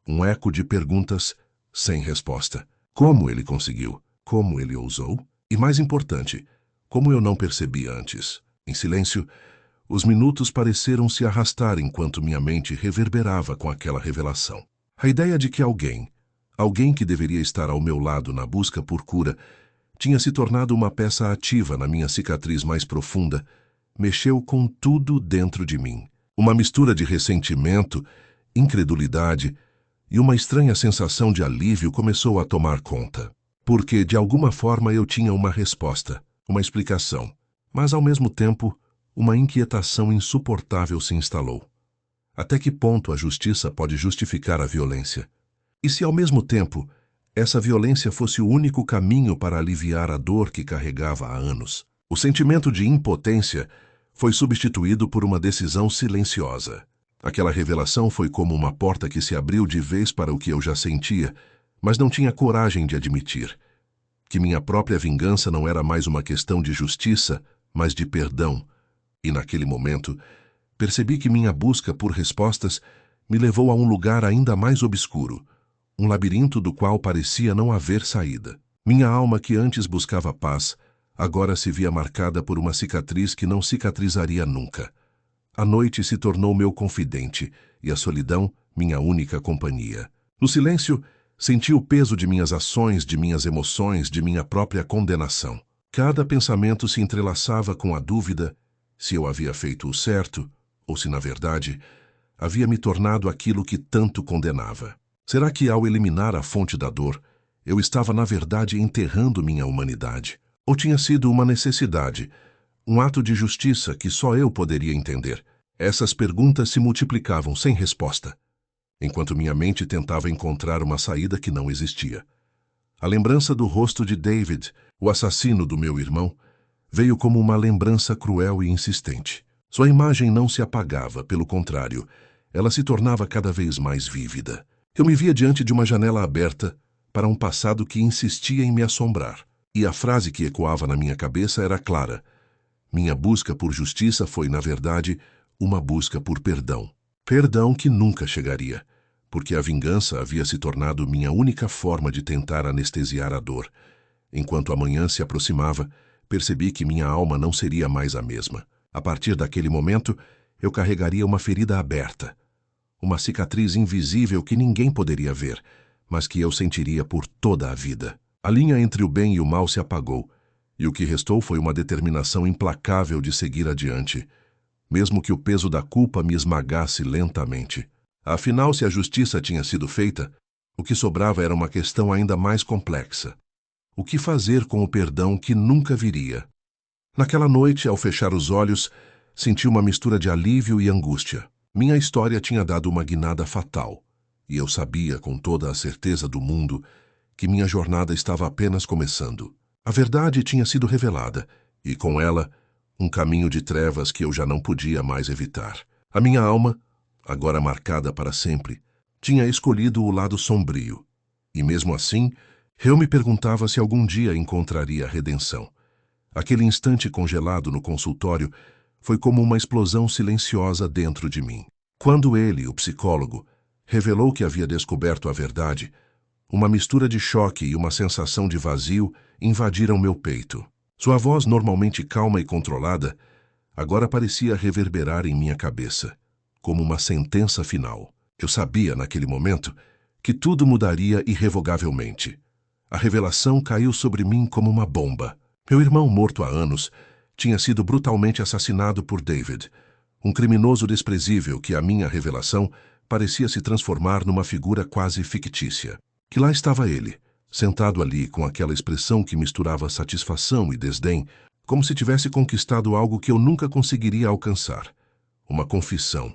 Um eco de perguntas sem resposta. Como ele conseguiu? Como ele ousou? E mais importante, como eu não percebi antes? Em silêncio, os minutos pareceram se arrastar enquanto minha mente reverberava com aquela revelação. A ideia de que alguém que deveria estar ao meu lado na busca por cura, tinha se tornado uma peça ativa na minha cicatriz mais profunda, mexeu com tudo dentro de mim. Uma mistura de ressentimento, incredulidade e uma estranha sensação de alívio começou a tomar conta. Porque, de alguma forma, eu tinha uma resposta, uma explicação. Mas, ao mesmo tempo, uma inquietação insuportável se instalou. Até que ponto a justiça pode justificar a violência? E se, ao mesmo tempo, essa violência fosse o único caminho para aliviar a dor que carregava há anos? O sentimento de impotência foi substituído por uma decisão silenciosa. Aquela revelação foi como uma porta que se abriu de vez para o que eu já sentia, mas não tinha coragem de admitir. Que minha própria vingança não era mais uma questão de justiça, mas de perdão. E naquele momento, percebi que minha busca por respostas me levou a um lugar ainda mais obscuro, um labirinto do qual parecia não haver saída. Minha alma, que antes buscava paz, agora se via marcada por uma cicatriz que não cicatrizaria nunca. A noite se tornou meu confidente e a solidão minha única companhia. No silêncio, senti o peso de minhas ações, de minhas emoções, de minha própria condenação. Cada pensamento se entrelaçava com a dúvida se eu havia feito o certo ou se, na verdade, havia me tornado aquilo que tanto condenava. Será que, ao eliminar a fonte da dor, eu estava, na verdade, enterrando minha humanidade? Ou tinha sido uma necessidade, um ato de justiça que só eu poderia entender? Essas perguntas se multiplicavam sem resposta, enquanto minha mente tentava encontrar uma saída que não existia. A lembrança do rosto de David, o assassino do meu irmão, veio como uma lembrança cruel e insistente. Sua imagem não se apagava, pelo contrário, ela se tornava cada vez mais vívida. Eu me via diante de uma janela aberta para um passado que insistia em me assombrar. E a frase que ecoava na minha cabeça era clara. Minha busca por justiça foi, na verdade, uma busca por perdão. Perdão que nunca chegaria, porque a vingança havia se tornado minha única forma de tentar anestesiar a dor. Enquanto a manhã se aproximava, percebi que minha alma não seria mais a mesma. A partir daquele momento, eu carregaria uma ferida aberta, uma cicatriz invisível que ninguém poderia ver, mas que eu sentiria por toda a vida. A linha entre o bem e o mal se apagou, e o que restou foi uma determinação implacável de seguir adiante, mesmo que o peso da culpa me esmagasse lentamente. Afinal, se a justiça tinha sido feita, o que sobrava era uma questão ainda mais complexa. O que fazer com o perdão que nunca viria? Naquela noite, ao fechar os olhos, senti uma mistura de alívio e angústia. Minha história tinha dado uma guinada fatal, e eu sabia com toda a certeza do mundo que minha jornada estava apenas começando. A verdade tinha sido revelada, e com ela, um caminho de trevas que eu já não podia mais evitar. A minha alma, agora marcada para sempre, tinha escolhido o lado sombrio. E mesmo assim, eu me perguntava se algum dia encontraria a redenção. Aquele instante congelado no consultório foi como uma explosão silenciosa dentro de mim. Quando ele, o psicólogo, revelou que havia descoberto a verdade, uma mistura de choque e uma sensação de vazio invadiram meu peito. Sua voz, normalmente calma e controlada, agora parecia reverberar em minha cabeça, como uma sentença final. Eu sabia, naquele momento, que tudo mudaria irrevogavelmente. A revelação caiu sobre mim como uma bomba. Meu irmão, morto há anos, tinha sido brutalmente assassinado por David, um criminoso desprezível que, à minha revelação, parecia se transformar numa figura quase fictícia. Que lá estava ele, sentado ali com aquela expressão que misturava satisfação e desdém, como se tivesse conquistado algo que eu nunca conseguiria alcançar. Uma confissão,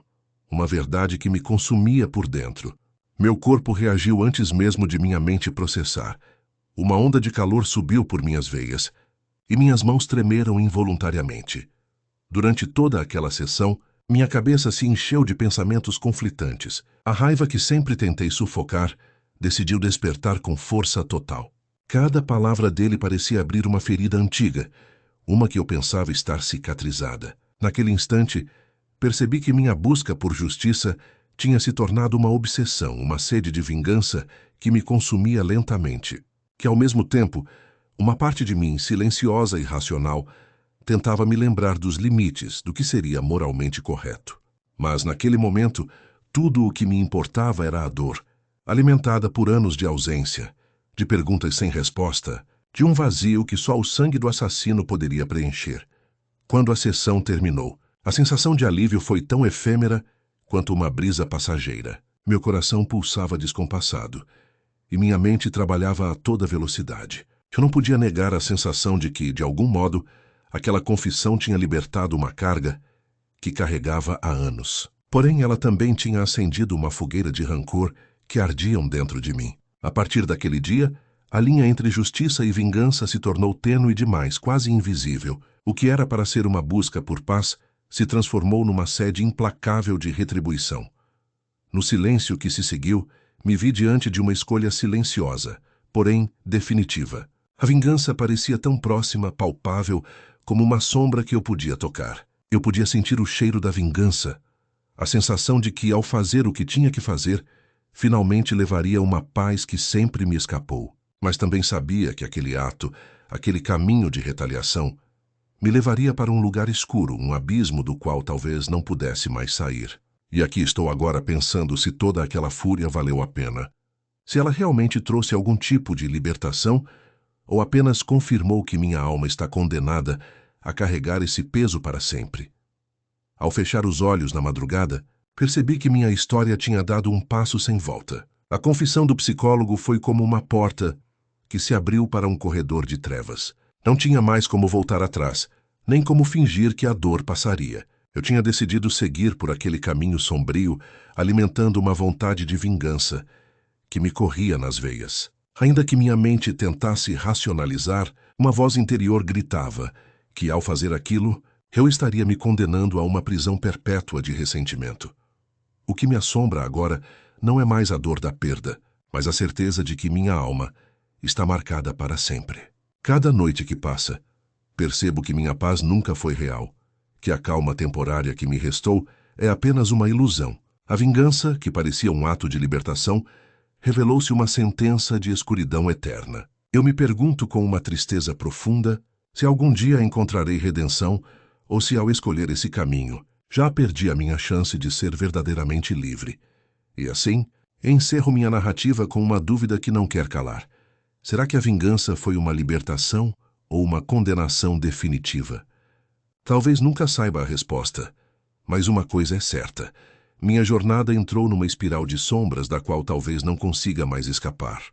uma verdade que me consumia por dentro. Meu corpo reagiu antes mesmo de minha mente processar. Uma onda de calor subiu por minhas veias, e minhas mãos tremeram involuntariamente. Durante toda aquela sessão, minha cabeça se encheu de pensamentos conflitantes. A raiva que sempre tentei sufocar decidiu despertar com força total. Cada palavra dele parecia abrir uma ferida antiga, uma que eu pensava estar cicatrizada. Naquele instante, percebi que minha busca por justiça tinha se tornado uma obsessão, uma sede de vingança que me consumia lentamente. Que, ao mesmo tempo, uma parte de mim, silenciosa e racional, tentava me lembrar dos limites, do que seria moralmente correto. Mas, naquele momento, tudo o que me importava era a dor, alimentada por anos de ausência, de perguntas sem resposta, de um vazio que só o sangue do assassino poderia preencher. Quando a sessão terminou, a sensação de alívio foi tão efêmera quanto uma brisa passageira. Meu coração pulsava descompassado, e minha mente trabalhava a toda velocidade. Eu não podia negar a sensação de que, de algum modo, aquela confissão tinha libertado uma carga que carregava há anos. Porém, ela também tinha acendido uma fogueira de rancor que ardiam dentro de mim. A partir daquele dia, a linha entre justiça e vingança se tornou tênue demais, quase invisível. O que era para ser uma busca por paz se transformou numa sede implacável de retribuição. No silêncio que se seguiu, me vi diante de uma escolha silenciosa, porém definitiva. A vingança parecia tão próxima, palpável, como uma sombra que eu podia tocar. Eu podia sentir o cheiro da vingança, a sensação de que, ao fazer o que tinha que fazer, finalmente levaria uma paz que sempre me escapou. Mas também sabia que aquele ato, aquele caminho de retaliação, me levaria para um lugar escuro, um abismo do qual talvez não pudesse mais sair. E aqui estou agora pensando se toda aquela fúria valeu a pena. Se ela realmente trouxe algum tipo de libertação, ou apenas confirmou que minha alma está condenada a carregar esse peso para sempre. Ao fechar os olhos na madrugada, percebi que minha história tinha dado um passo sem volta. A confissão do psicólogo foi como uma porta que se abriu para um corredor de trevas. Não tinha mais como voltar atrás, nem como fingir que a dor passaria. Eu tinha decidido seguir por aquele caminho sombrio, alimentando uma vontade de vingança que me corria nas veias. Ainda que minha mente tentasse racionalizar, uma voz interior gritava que, ao fazer aquilo, eu estaria me condenando a uma prisão perpétua de ressentimento. O que me assombra agora não é mais a dor da perda, mas a certeza de que minha alma está marcada para sempre. Cada noite que passa, percebo que minha paz nunca foi real, que a calma temporária que me restou é apenas uma ilusão. A vingança, que parecia um ato de libertação, revelou-se uma sentença de escuridão eterna. Eu me pergunto com uma tristeza profunda se algum dia encontrarei redenção ou se, ao escolher esse caminho, já perdi a minha chance de ser verdadeiramente livre. E assim, encerro minha narrativa com uma dúvida que não quer calar. Será que a vingança foi uma libertação ou uma condenação definitiva? Talvez nunca saiba a resposta, mas uma coisa é certa. Minha jornada entrou numa espiral de sombras da qual talvez não consiga mais escapar.